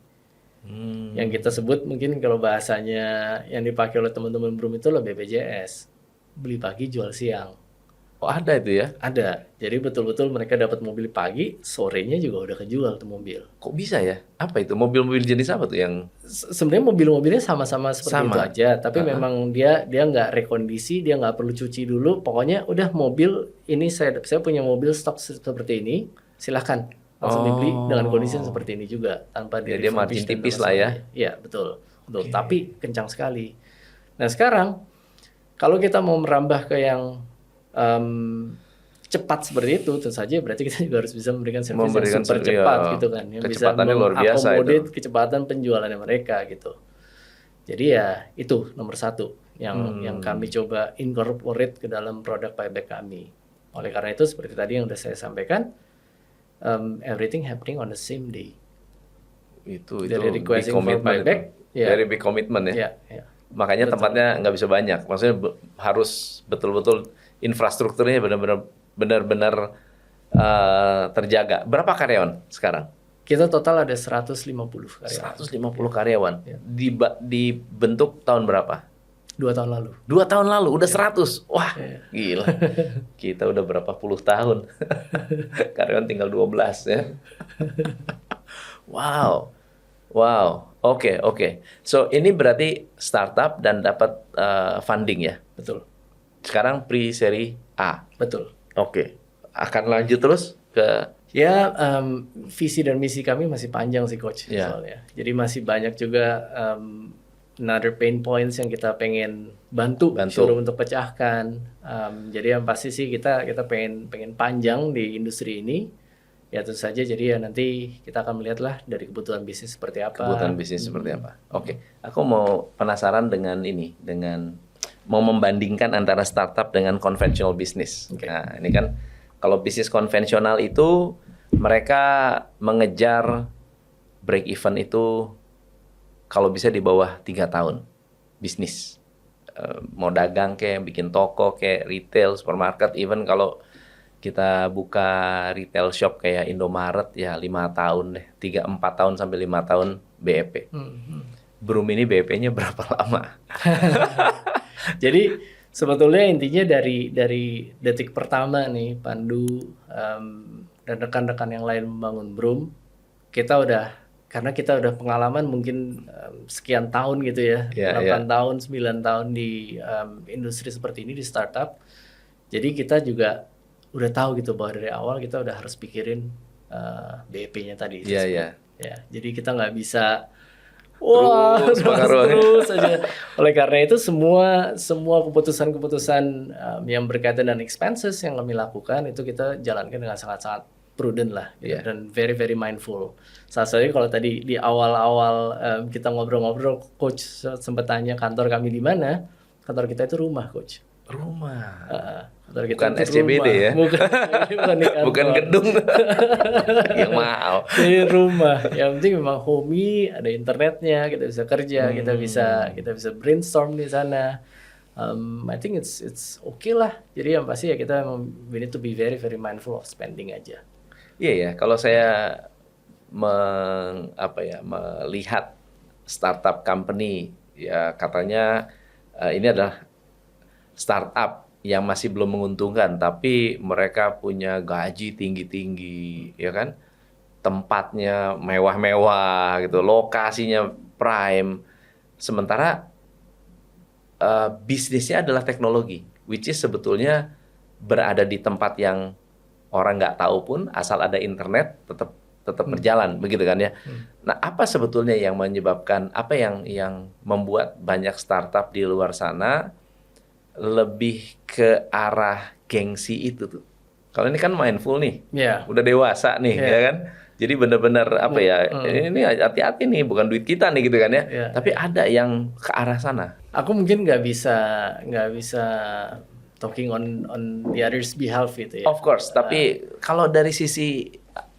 Yang kita sebut mungkin kalau bahasanya yang dipakai oleh teman-teman Broom itu adalah BPJS. Beli pagi jual siang. Oh ada itu ya? Ada. Jadi betul-betul mereka dapat mobil pagi, sorenya juga udah kejual tuh mobil. Kok bisa ya? Apa itu? Mobil-mobil jenis apa tuh yang? Sebenarnya mobil-mobilnya sama-sama seperti itu aja, tapi memang dia nggak rekondisi, dia nggak perlu cuci dulu. Pokoknya udah mobil ini saya punya mobil stok seperti ini, silahkan langsung dibeli dengan kondisi yang seperti ini juga tanpa dia margin tipis lah ya. Iya betul. Tapi kencang sekali. Nah sekarang kalau kita mau merambah ke yang cepat seperti itu, tentu saja berarti kita juga harus bisa memberikan service yang super cepat gitu kan, yang bisa mengakomodir kecepatan penjualannya mereka gitu. Jadi ya itu nomor satu yang kami coba incorporate ke dalam produk buyback kami. Oleh karena itu seperti tadi yang udah saya sampaikan, everything happening on the same day. Itu Dari big requesting for commitment buyback, itu. Very big commitment ya. Ya. Makanya tempatnya nggak bisa banyak. Maksudnya harus betul-betul infrastrukturnya benar-benar terjaga. Berapa karyawan sekarang? Kita total ada 150 karyawan. 150 karyawan. Dibentuk tahun berapa? 2 tahun lalu. 2 tahun lalu udah 100. Wah, gila. Kita udah berapa puluh tahun. Karyawan tinggal 12 ya. Wow. Oke. So ini berarti startup dan dapat funding ya. Betul. Sekarang pre-seri A. Betul. Oke. Akan lanjut terus ke Ya, visi dan misi kami masih panjang sih Coach Ya. soalnya. Jadi masih banyak juga another pain points yang kita pengen bantu showroom untuk pecahkan. Jadi yang pasti sih kita pengen panjang di industri ini. Ya tentu saja jadi ya nanti kita akan melihatlah dari kebutuhan bisnis seperti apa. Oke. Aku mau penasaran dengan mau membandingkan antara startup dengan conventional business. Oke. Nah, ini kan kalau bisnis konvensional itu mereka mengejar break even itu kalau bisa di bawah 3 tahun bisnis. Mau dagang kayak bikin toko kayak retail, supermarket, even kalau kita buka retail shop kayak Indomaret ya 5 tahun deh, 3-4 tahun sampai 5 tahun BEP. Broom ini BEP-nya berapa lama? Jadi sebetulnya intinya dari detik pertama nih Pandu dan rekan-rekan yang lain membangun Broom, karena kita udah pengalaman mungkin sekian tahun gitu ya, 8 tahun, 9 tahun di industri seperti ini, di startup. Jadi kita juga udah tahu gitu bahwa dari awal kita udah harus pikirin BEP-nya tadi. Iya. Ya, jadi kita nggak bisa terus aja. Oleh karena itu semua keputusan-keputusan yang berkaitan dengan expenses yang kami lakukan itu kita jalankan dengan sangat-sangat prudent lah gitu, dan very very mindful. Salah satunya kalau tadi di awal-awal kita ngobrol-ngobrol, Coach sempat tanya kantor kami di mana. Kantor kita itu rumah, Coach. Rumah. Kantor kita Bukan itu SCBD rumah. ya? Bukan di kantor. Bukan gedung. Yang mahal. Di rumah. Yang penting memang homey, ada internetnya, kita bisa kerja, kita bisa brainstorm di sana. I think it's okay lah. Jadi yang pasti ya kita we need to be very very mindful of spending aja. Iya ya, kalau saya melihat startup company ya katanya ini adalah startup yang masih belum menguntungkan, tapi mereka punya gaji tinggi-tinggi, ya kan? Tempatnya mewah-mewah gitu, lokasinya prime. Sementara bisnisnya adalah teknologi, which is sebetulnya berada di tempat yang orang nggak tahu pun, asal ada internet tetap berjalan, begitu kan ya? Nah, apa sebetulnya yang menyebabkan, apa yang membuat banyak startup di luar sana lebih ke arah gengsi itu tuh? Kalau ini kan mindful nih, udah dewasa nih, ya kan? Jadi benar-benar ini hati-hati nih, bukan duit kita nih gitu kan ya? Tapi ada yang ke arah sana. Aku mungkin nggak bisa talking on the others' behalf gitu ya. Of course, tapi kalau dari sisi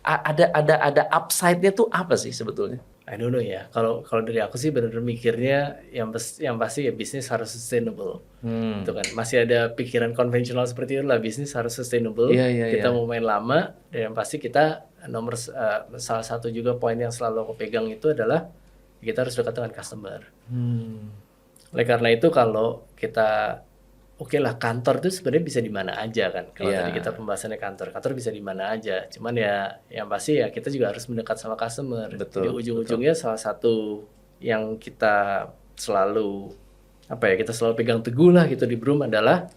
ada upside-nya tuh apa sih sebetulnya? I don't know ya. Kalau dari aku sih benar-benar mikirnya yang pasti ya bisnis harus sustainable. Itu kan. Masih ada pikiran konvensional seperti itu lah, bisnis harus sustainable. Kita mau main lama, dan yang pasti kita salah satu juga poin yang selalu aku pegang itu adalah kita harus dekat dengan customer. Oleh karena itu kalau kita oke lah, kantor itu sebenarnya bisa di mana aja kan. Kalau tadi kita pembahasannya kantor bisa di mana aja. Cuman ya yang pasti ya kita juga harus mendekat sama customer. Betul, jadi ujung-ujungnya salah satu yang kita selalu pegang teguh lah gitu di Broom adalah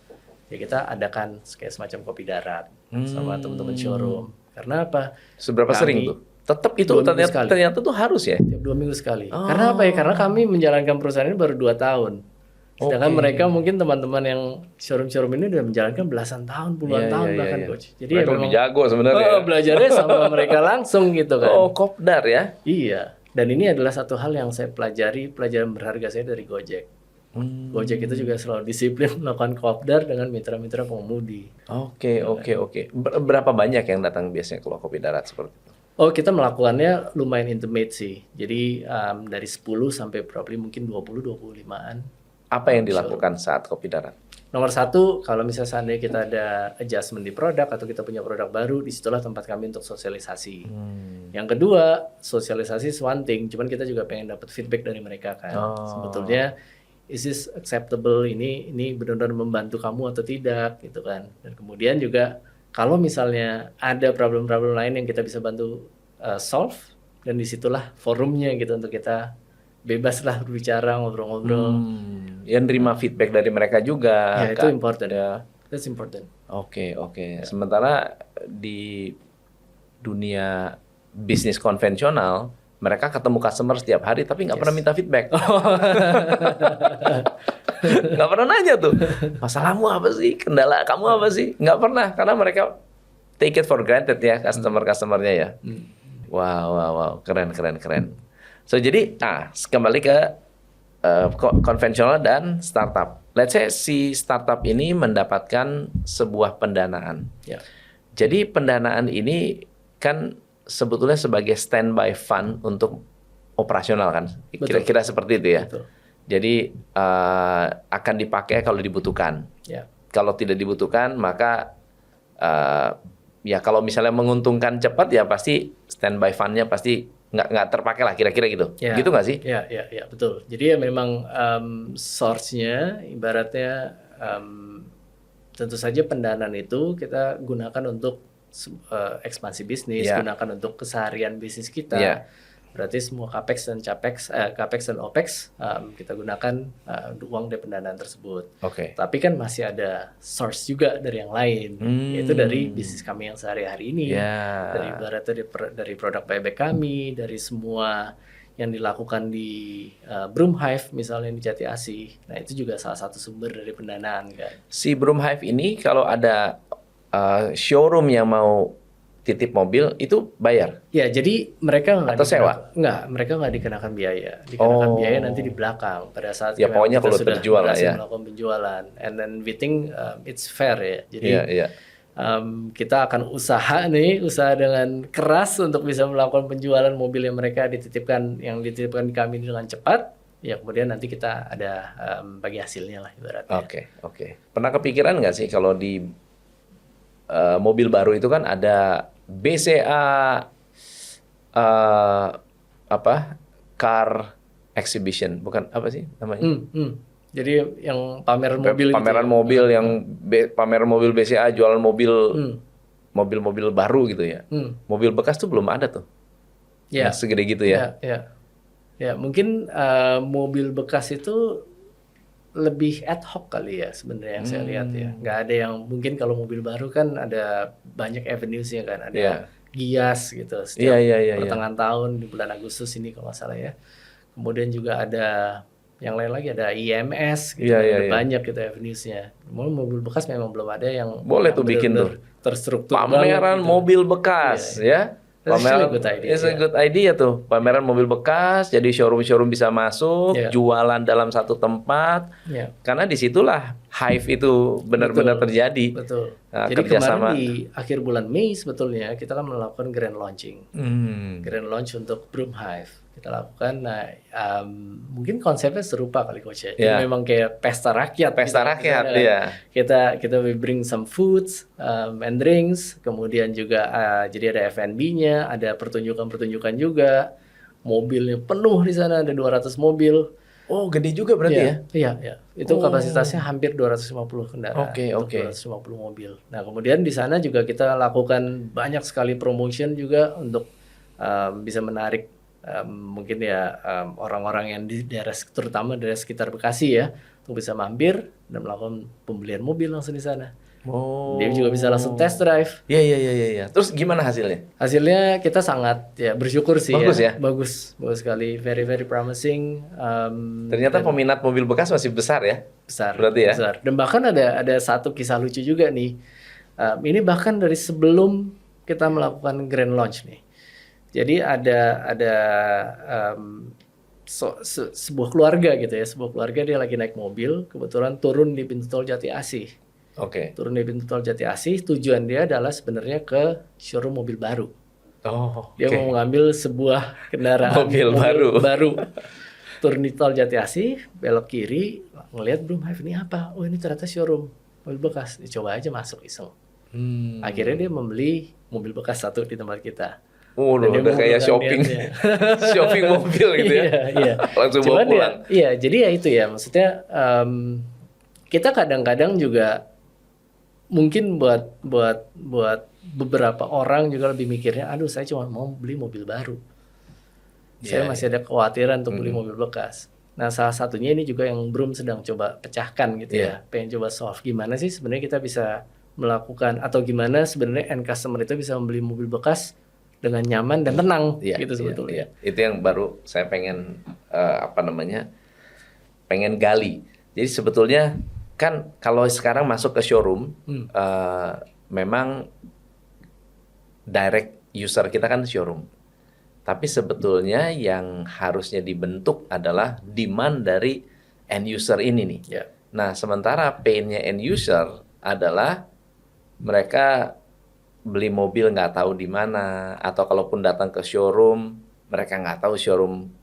ya kita adakan kayak semacam kopi darat sama teman-teman showroom. Karena apa? Seberapa sering tuh? Tetap itu ternyata tuh harus ya? Tiap 2 minggu sekali. Karena apa ya? Karena kami menjalankan perusahaan ini baru 2 tahun. Sedangkan mereka mungkin teman-teman yang showroom-showroom ini udah menjalankan belasan tahun, puluhan tahun bahkan Coach. Jadi mereka ya lebih jago sebenarnya. Belajarnya sama mereka langsung gitu kan. Oh, kopdar ya? Iya. Dan ini adalah satu hal yang saya pelajari, pelajaran berharga saya dari Gojek. Gojek itu juga selalu disiplin melakukan kopdar dengan mitra-mitra pengemudi. Oke, oke, oke. Berapa banyak yang datang biasanya kalau kopi darat seperti itu? Oh, kita melakukannya lumayan intimate sih. Jadi dari 10 sampai probably mungkin 20-25an. Apa yang dilakukan saat kopi darat? Nomor satu, kalau misalnya seandainya kita ada adjustment di produk atau kita punya produk baru, disitulah tempat kami untuk sosialisasi. Yang kedua, sosialisasi is one thing, cuman kita juga pengen dapat feedback dari mereka kan. Sebetulnya, is this acceptable? Ini benar-benar membantu kamu atau tidak, gitu kan. Dan kemudian juga, kalau misalnya ada problem-problem lain yang kita bisa bantu solve, dan disitulah forumnya gitu untuk kita bebaslah berbicara, ngobrol-ngobrol. Ya nerima feedback dari mereka juga. Ya, itu Kak. important. Ya. That's important. Oke, oke. Sementara di dunia bisnis konvensional, mereka ketemu customer setiap hari tapi nggak pernah minta feedback. Nggak pernah nanya tuh, masalahmu apa sih? Kendala kamu apa sih? Nggak pernah, karena mereka take it for granted ya, customer-customernya ya. Wow. Keren. So, jadi, kembali ke konvensional dan startup. Let's say si startup ini mendapatkan sebuah pendanaan. Ya. Jadi pendanaan ini kan sebetulnya sebagai standby fund untuk operasional kan, kira-kira seperti itu ya. Betul. Jadi akan dipakai kalau dibutuhkan. Ya. Kalau tidak dibutuhkan maka ya kalau misalnya menguntungkan cepat ya pasti standby fund-nya pasti nggak terpakai lah, kira-kira gitu. Ya. Gitu nggak sih? Ya, betul. Jadi ya memang source-nya ibaratnya tentu saja pendanaan itu kita gunakan untuk ekspansi bisnis, gunakan untuk keseharian bisnis kita. Berarti semua capex dan capex dan opex kita gunakan uang dari pendanaan tersebut. Tapi kan masih ada source juga dari yang lain, yaitu dari bisnis kami yang sehari-hari ini, dari ibaratnya dari produk buyback kami, dari semua yang dilakukan di Broomhive misalnya di Jati Asih. Nah itu juga salah satu sumber dari pendanaan kan. Si Broomhive ini kalau ada showroom yang mau titip mobil itu bayar? Ya, jadi mereka nggak atau sewa? Mereka nggak dikenakan biaya. Dikenakan biaya nanti di belakang pada saat ya pokoknya kita kalau sudah terjual lah ya. melakukan penjualan. And then we think it's fair ya. Jadi kita akan usaha dengan keras untuk bisa melakukan penjualan mobil yang mereka dititipkan di kami dengan cepat. Ya kemudian nanti kita ada bagi hasilnya lah ibaratnya. Oke. Pernah kepikiran nggak sih kalau di mobil baru itu kan ada BCA car exhibition, bukan apa sih namanya? Jadi yang pameran mobil mobil yang pameran mobil BCA jualan mobil baru gitu ya. Mobil bekas tuh belum ada tuh. Ya. Yang segede gitu ya. Ya, mungkin mobil bekas itu lebih ad hoc kali ya sebenarnya yang saya lihat ya. Nggak ada yang mungkin kalau mobil baru kan ada banyak avenues-nya kan, ada Gias gitu setiap pertengahan tahun di bulan Agustus ini kalau nggak salah ya. Kemudian juga ada yang lain lagi, ada IMS gitu, ada banyak gitu avenues-nya. Mobil bekas memang belum ada yang boleh tuh bikin tuh terstruktur pameran gitu. Mobil bekas ya. Pameran it's a good idea tuh. Pameran mobil bekas, jadi showroom bisa masuk, jualan dalam satu tempat. Karena disitulah Hive itu benar-benar terjadi. Betul. Nah, jadi kemarin di akhir bulan Mei sebetulnya kita kan melakukan grand launching. Grand launch untuk Broomhive. Kita lakukan, mungkin konsepnya serupa kali Coach ya. Jadi memang kayak pesta rakyat. Kita we bring some foods and drinks, kemudian juga jadi ada F&B-nya, ada pertunjukan juga, mobilnya penuh di sana, ada 200 mobil. Oh, gede juga berarti ya? Iya. Itu kapasitasnya hampir 250 kendaraan. Oke. 250 mobil. Nah, kemudian di sana juga kita lakukan banyak sekali promotion juga untuk bisa menarik mungkin ya orang-orang yang di daerah, terutama daerah sekitar Bekasi ya, untuk bisa mampir dan melakukan pembelian mobil langsung di sana. Dia juga bisa langsung test drive. Iya. Terus gimana hasilnya? Hasilnya kita sangat bersyukur sih. Bagus sekali, very very promising. Ternyata peminat mobil bekas masih besar ya? Besar. Berarti ya? Besar. Dan bahkan ada satu kisah lucu juga nih. Ini bahkan dari sebelum kita melakukan grand launch nih. Jadi ada sebuah keluarga gitu ya, sebuah keluarga dia lagi naik mobil, kebetulan turun di pintu tol Jati Asih. Oke. Turun di pintu tol Jati Asih, tujuan dia adalah sebenarnya ke showroom mobil baru. Oh, Dia mau mengambil sebuah kendaraan Mobil baru. Turun di tol Jati Asih, belok kiri, ngelihat Broom Hive ini apa? Oh ini ternyata showroom mobil bekas. Dicoba aja masuk iseng. Akhirnya dia membeli mobil bekas satu di tempat kita. Dan dia Udah kayak shopping, niatnya. shopping mobil gitu ya. Iya. Langsung bawa Cuman pulang. iya, jadi ya itu ya, maksudnya kita kadang-kadang juga mungkin buat beberapa orang juga lebih mikirnya, aduh saya cuma mau beli mobil baru. Saya masih ada kekhawatiran untuk beli mobil bekas. Nah, salah satunya ini juga yang Broom sedang coba pecahkan gitu ya. Pengen coba solve gimana sih sebenarnya kita bisa melakukan atau gimana sebenarnya end customer itu bisa membeli mobil bekas dengan nyaman dan tenang gitu sebetulnya. Itu yang baru saya pengen pengen gali. Jadi sebetulnya kan kalau sekarang masuk ke showroom memang direct user kita kan showroom. Tapi sebetulnya yang harusnya dibentuk adalah demand dari end user ini nih. Nah, sementara pain-nya end user adalah mereka beli mobil nggak tahu di mana, atau kalaupun datang ke showroom, mereka nggak tahu showroom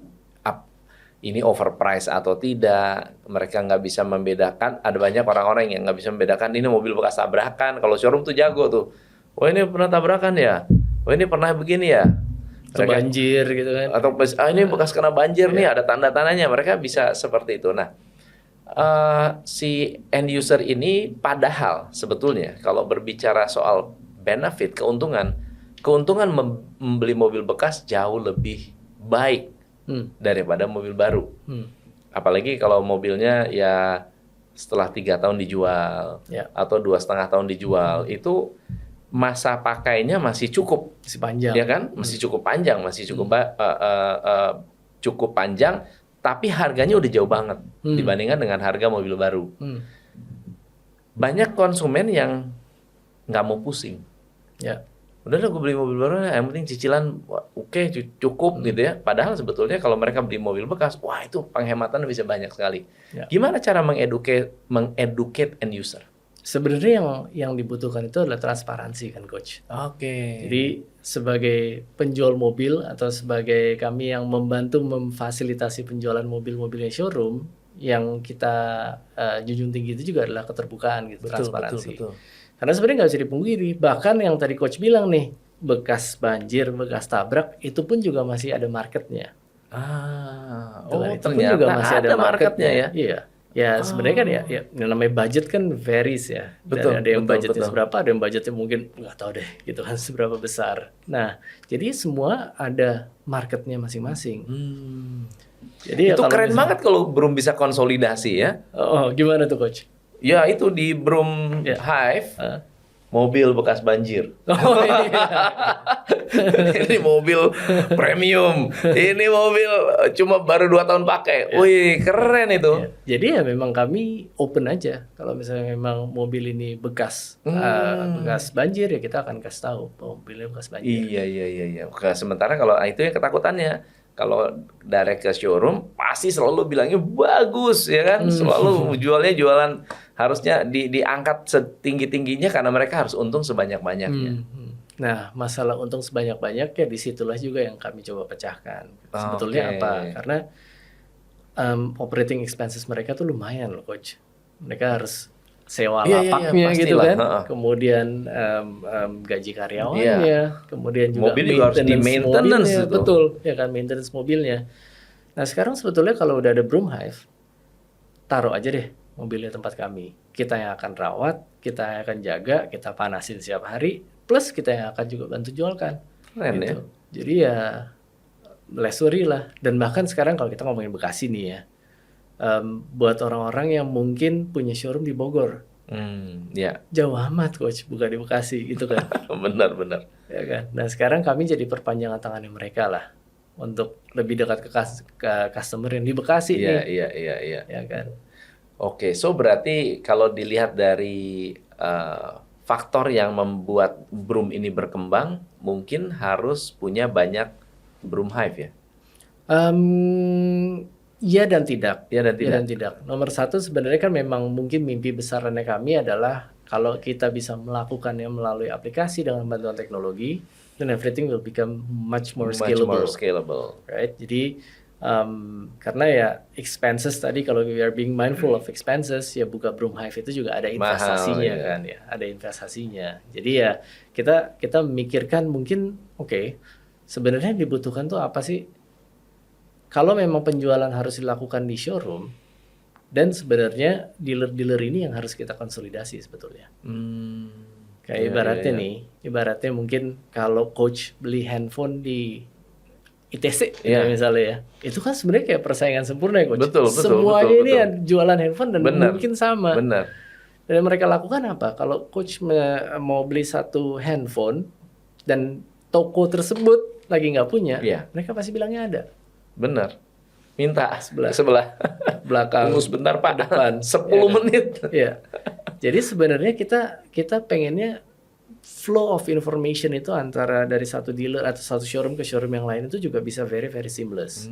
ini overpriced atau tidak. Mereka nggak bisa membedakan. Ada banyak orang-orang yang nggak bisa membedakan ini mobil bekas tabrakan. Kalau showroom tuh jago tuh. Oh ini pernah tabrakan ya? Oh ini pernah begini ya? Atau banjir gitu kan? Atau ini bekas kena banjir nih, ada tanda-tandanya. Mereka bisa seperti itu. Nah, si end user ini padahal sebetulnya kalau berbicara soal benefit, keuntungan membeli mobil bekas jauh lebih baik daripada mobil baru. Apalagi kalau mobilnya ya setelah 3 tahun dijual atau 2,5 tahun dijual, itu masa pakainya masih cukup, masih panjang, ya kan? Masih cukup panjang, masih cukup cukup panjang, tapi harganya udah jauh banget dibandingkan dengan harga mobil baru. Banyak konsumen yang nggak mau pusing. Udah gue beli mobil baru, yang penting cicilan oke, cukup gitu ya. Padahal sebetulnya kalau mereka beli mobil bekas, wah itu penghematan bisa banyak sekali. Gimana cara mengeducate end user? Sebenarnya yang dibutuhkan itu adalah transparansi kan Coach. Jadi sebagai penjual mobil atau sebagai kami yang membantu memfasilitasi penjualan mobil-mobilnya showroom, yang kita junjung tinggi itu juga adalah keterbukaan gitu, transparansi. Betul. Karena sebenarnya nggak bisa dipungkiri, bahkan yang tadi Coach bilang nih, bekas banjir, bekas tabrak, itu pun juga masih ada marketnya. Itu pun juga masih ada marketnya ya. Iya. Ya sebenarnya kan ya namanya budget kan varies ya. Ada yang budgetnya seberapa, ada yang budgetnya mungkin nggak tahu deh gitu kan seberapa besar. Nah jadi semua ada marketnya masing-masing. Jadi itu keren banget kalau Broom bisa konsolidasi ya. Gimana tuh Coach? Ya itu di Broom Hive mobil bekas banjir. Ini mobil premium. Ini mobil cuma baru 2 tahun pakai. Wih, keren itu. Jadi ya memang kami open aja. Kalau misalnya memang mobil ini bekas bekas banjir ya kita akan kasih tahu bahwa mobilnya bekas banjir. Iya. Sementara kalau itu ya ketakutannya. Kalau direct ke showroom pasti selalu bilangnya bagus ya kan, selalu jualan harusnya diangkat setinggi-tingginya karena mereka harus untung sebanyak-banyaknya. Nah masalah untung sebanyak-banyaknya disitulah juga yang kami coba pecahkan. Sebetulnya apa? Karena operating expenses mereka tuh lumayan loh Coach. Mereka harus sewa lapaknya gitu kan, kemudian gaji karyawannya, kemudian juga mobil juga harus di maintenance mobilnya, betul ya kan, maintenance mobilnya. Nah sekarang sebetulnya kalau udah ada Broom Hive, taruh aja deh mobilnya tempat kami, kita yang akan rawat, kita yang akan jaga, kita panasin setiap hari, plus kita yang akan juga bantu jualkan. Keren gitu. ya. Jadi ya less worry lah. Dan bahkan sekarang kalau kita ngomongin Bekasi nih ya, buat orang-orang yang mungkin punya showroom di Bogor, jauh amat Coach, bukan di Bekasi gitu kan. Benar. Ya kan. Nah sekarang kami jadi perpanjangan tangannya mereka lah untuk lebih dekat ke customer yang di Bekasi nih. Iya. Ya kan. Oke, so berarti kalau dilihat dari faktor yang membuat saat Broom ini berkembang, mungkin harus punya banyak Broom Hive ya? Iya dan tidak. Ya dan Iya tidak. dan tidak. Nomor satu sebenarnya kan memang mungkin mimpi besarnya kami adalah kalau kita bisa melakukannya melalui aplikasi dengan bantuan teknologi, then everything will become much more Much scalable. more scalable. Right? Jadi karena ya expenses tadi kalau we are being mindful of expenses ya buka Broom Hive itu juga ada investasinya Mahal, ya. kan ya, ada investasinya. Jadi ya kita memikirkan mungkin oke, sebenarnya yang dibutuhkan tuh apa sih? Kalau memang penjualan harus dilakukan di showroom, dan sebenarnya dealer-dealer ini yang harus kita konsolidasi sebetulnya. Kayak Iya, ibaratnya iya. nih, ibaratnya mungkin kalau coach beli handphone di ITC gitu Iya. ya misalnya ya, itu kan sebenarnya kayak persaingan sempurna ya coach. Betul, Semuanya betul, ini betul. yang jualan handphone dan Benar. mungkin sama. Benar. Dan yang mereka lakukan apa? Kalau coach mau beli satu handphone dan toko tersebut lagi nggak punya, Iya. mereka pasti bilangnya ada. Benar. Minta Sebelah. ke sebelah. Belakang, Tunggu sebentar Pak. depan. 10 Iya kan? menit. Iya. Jadi sebenarnya kita pengennya flow of information itu antara dari satu dealer atau satu showroom ke showroom yang lain itu juga bisa very very seamless.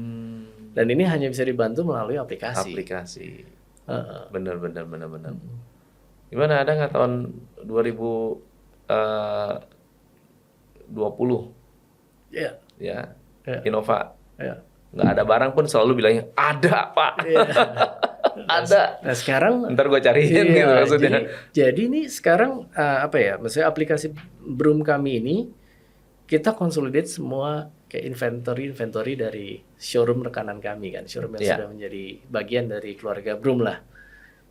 Dan ini hanya bisa dibantu melalui aplikasi. Aplikasi. Heeh. Benar. Gimana, ada nggak tahun 2020 Iya. ya Iya. Innova Iya. nggak ada barang pun selalu bilangnya ada Pak. Iya. Ada. Nah sekarang Ntar gue cariin gitu iya, maksudnya. jadi ini sekarang apa ya? Maksudnya aplikasi Broom kami ini kita consolidate semua kayak inventory dari showroom rekanan kami kan, showroom yang Iya. sudah menjadi bagian dari keluarga Broom lah.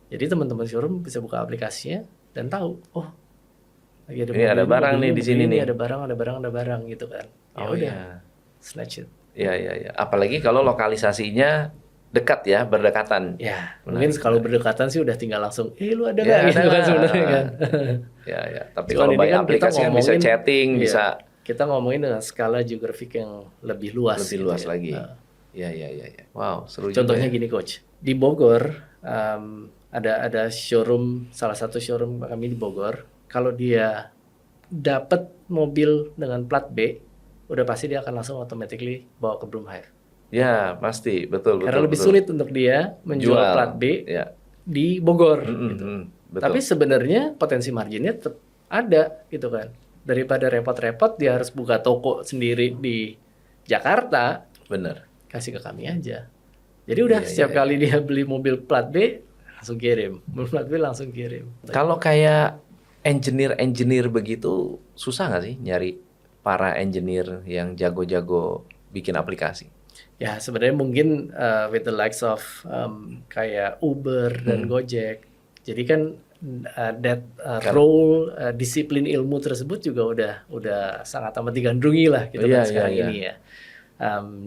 Jadi teman-teman showroom bisa buka aplikasinya dan tahu, oh lagi ada Ini ada mobil barang mobil nih di sini ini, nih. ada barang gitu kan. Ya Oh udah, iya. snatch it. Iya. Apalagi kalau lokalisasinya dekat ya, berdekatan. Ya, Menarik, mungkin kalau berdekatan sih udah tinggal langsung, lu ada Ya, nggak gitu ada kan nggak? sebenarnya kan. Ya. Tapi Cuman kalau ini by kan kita aplikasi kan bisa ngomongin- chatting, iya, bisa kita ngomongin dengan skala geografik yang lebih luas. lebih gitu luas ya. lagi. Nah, Iya. Wow, seru contohnya juga ya. gini coach, di Bogor ada showroom, salah satu showroom kami di Bogor. Kalau dia dapat mobil dengan plat B, udah pasti dia akan langsung automatically bawa ke Broom Hive. Ya, pasti. Betul. Karena lebih sulit untuk dia menjual Jual. plat B Ya. di Bogor. Betul. Tapi sebenarnya potensi marginnya tetap ada gitu kan. Daripada repot-repot dia harus buka toko sendiri di Jakarta, Benar. kasih ke kami aja. Jadi udah Iya, setiap kali dia beli mobil plat B langsung kirim, mobil plat B langsung kirim. Kalau kayak engineer begitu, susah nggak sih nyari para engineer yang jago-jago bikin aplikasi? Ya sebenarnya mungkin with the likes of kayak Uber dan Gojek. Jadi kan that role disiplin ilmu tersebut juga udah sangat amat digandrungi lah gitu Iya, kan sekarang iya. ini ya.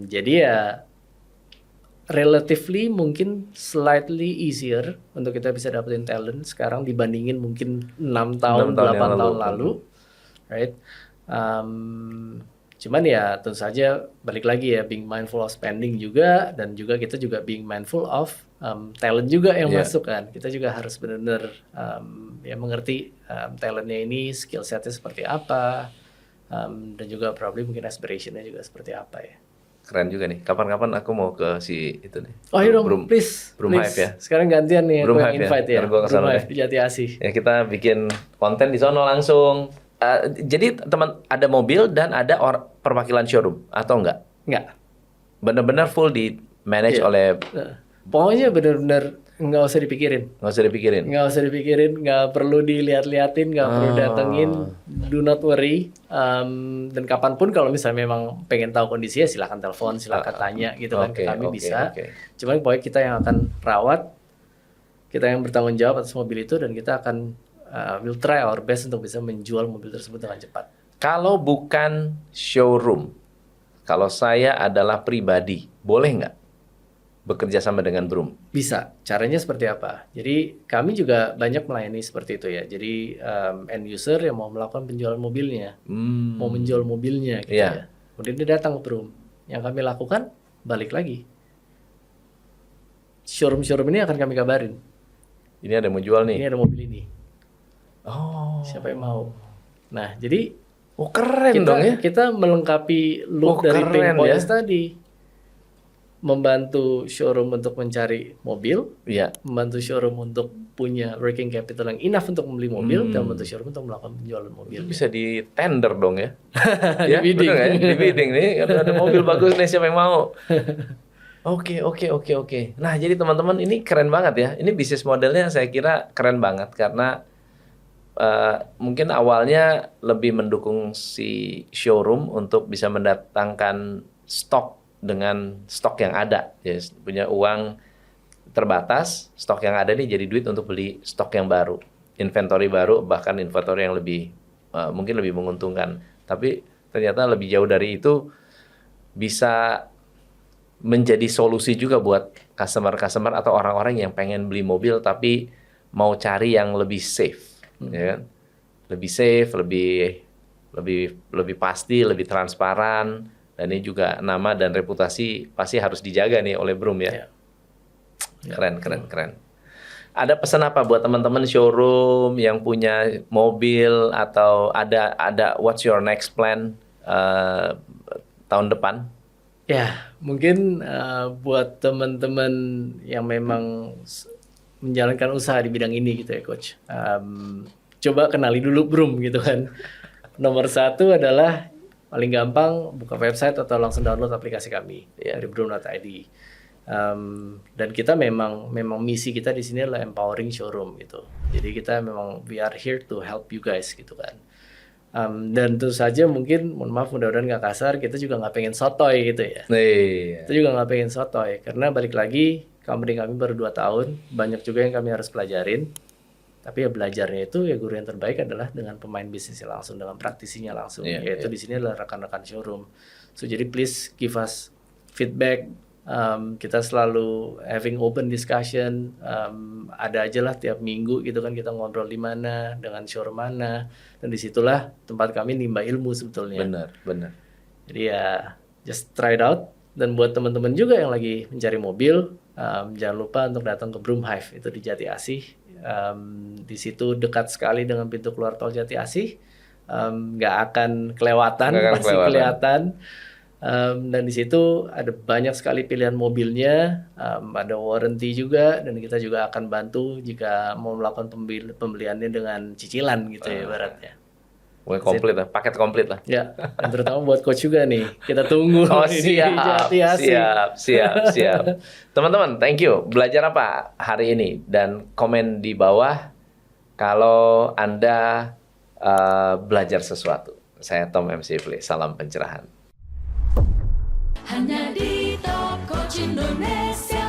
Jadi ya relatively mungkin slightly easier untuk kita bisa dapetin talent sekarang dibandingin mungkin 6 tahun, 6 tahun yang 8 tahun lalu. lalu. Right? Cuman ya tentu saja balik lagi ya being mindful of spending juga dan juga kita juga being mindful of talent juga yang Yeah. masuk kan. Kita juga harus benar-benar ya mengerti talentnya ini skill setnya seperti apa dan juga probably mungkin aspirationnya juga seperti apa ya. Keren juga nih. Kapan-kapan aku mau ke si itu nih. Oh iya dong, Broom please. Hive ya. Sekarang gantian nih Broom aku yang Hive ya. invite ya. Ntar gua kesana Broom Hive deh. di Jati Asih. Ya kita bikin konten di sono langsung. Jadi teman ada mobil dan ada perwakilan showroom atau enggak? Enggak. Benar-benar full di manage Iya. oleh, Pokoknya benar-benar nggak usah dipikirin. nggak usah dipikirin. Nggak usah dipikirin, nggak perlu dilihat-liatin, nggak perlu datengin, do not worry. Dan kapanpun kalau misalnya memang pengen tahu kondisinya silahkan telepon, silahkan tanya gitu kan ke kami bisa. Cuman pokoknya kita yang akan rawat, kita yang bertanggung jawab atas mobil itu dan kita akan will try our best untuk bisa menjual mobil tersebut dengan cepat. Kalau bukan showroom, kalau saya adalah pribadi, boleh nggak bekerja sama dengan Broom? Bisa. Caranya seperti apa? Jadi kami juga banyak melayani seperti itu ya. Jadi end user yang mau melakukan penjualan mobilnya, mau menjual mobilnya gitu Iya. ya. Kemudian dia datang ke Broom. Yang kami lakukan balik lagi. Showroom-showroom ini akan kami kabarin. Ini ada yang mau jual nih. Ini ada mobil ini. Oh. Siapa yang mau? Nah, jadi Oh, keren kita dong ya. kita melengkapi look dari keren Pain Points ya. tadi. Membantu showroom untuk mencari mobil, Iya. membantu showroom untuk punya working capital yang enough untuk membeli mobil, dan membantu showroom untuk melakukan penjualan mobil. Itu bisa di tender dong ya. Ya, Di bidding. bener nggak ya? Di bidding nih, ada mobil bagus nih, siapa yang mau? Oke. Nah, jadi teman-teman ini keren banget ya. Ini bisnis modelnya saya kira keren banget karena mungkin awalnya lebih mendukung si showroom untuk bisa mendatangkan stok dengan stok yang ada. Ya, punya uang terbatas, stok yang ada nih jadi duit untuk beli stok yang baru, inventory baru, bahkan inventory yang lebih mungkin lebih menguntungkan. Tapi ternyata lebih jauh dari itu bisa menjadi solusi juga buat customer-customer atau orang-orang yang pengen beli mobil tapi mau cari yang lebih safe, ya kan? Lebih safe, lebih pasti, lebih transparan, dan ini juga nama dan reputasi pasti harus dijaga nih oleh Broom ya. Keren. Ada pesan apa buat teman-teman showroom yang punya mobil atau ada what's your next plan tahun depan? Ya, mungkin buat teman-teman yang memang menjalankan usaha di bidang ini gitu ya, Coach. Coba kenali dulu Broom gitu kan. Nomor satu adalah paling gampang buka website atau langsung download aplikasi kami dari broom.id. Dan kita memang misi kita di sini adalah empowering showroom gitu. Jadi kita memang we are here to help you guys gitu kan. Dan tentu saja mungkin, mohon maaf mudah-mudahan nggak kasar, kita juga nggak pengen sotoy gitu ya. Kita juga nggak pengen sotoy karena balik lagi company kami baru 2 tahun, banyak juga yang kami harus pelajarin. Tapi ya belajarnya itu ya guru yang terbaik adalah dengan pemain bisnisnya langsung, dengan praktisinya langsung, yaitu di sini adalah rekan-rekan showroom. So jadi please give us feedback. Kita selalu having open discussion. Ada aja lah tiap minggu gitu kan kita ngobrol di mana dengan showroom mana, dan disitulah tempat kami nimba ilmu sebetulnya. Benar. Jadi ya just try it out. Dan buat teman-teman juga yang lagi mencari mobil, jangan lupa untuk datang ke Broom Hive, itu di Jati Asih. Di situ dekat sekali dengan pintu keluar tol Jati Asih, nggak akan kelewatan, pasti kelihatan. Dan di situ ada banyak sekali pilihan mobilnya, ada warranty juga, dan kita juga akan bantu jika mau melakukan pembeliannya dengan cicilan gitu ya ibaratnya. Komplit lah, paket komplit lah. Ya, dan terutama buat coach juga nih. Kita tunggu di Jati Asih. Siap. Teman-teman, thank you. Belajar apa hari ini? Dan komen di bawah kalau Anda belajar sesuatu. Saya Tom MC Play. Salam pencerahan. Hanya di Top Coach Indonesia.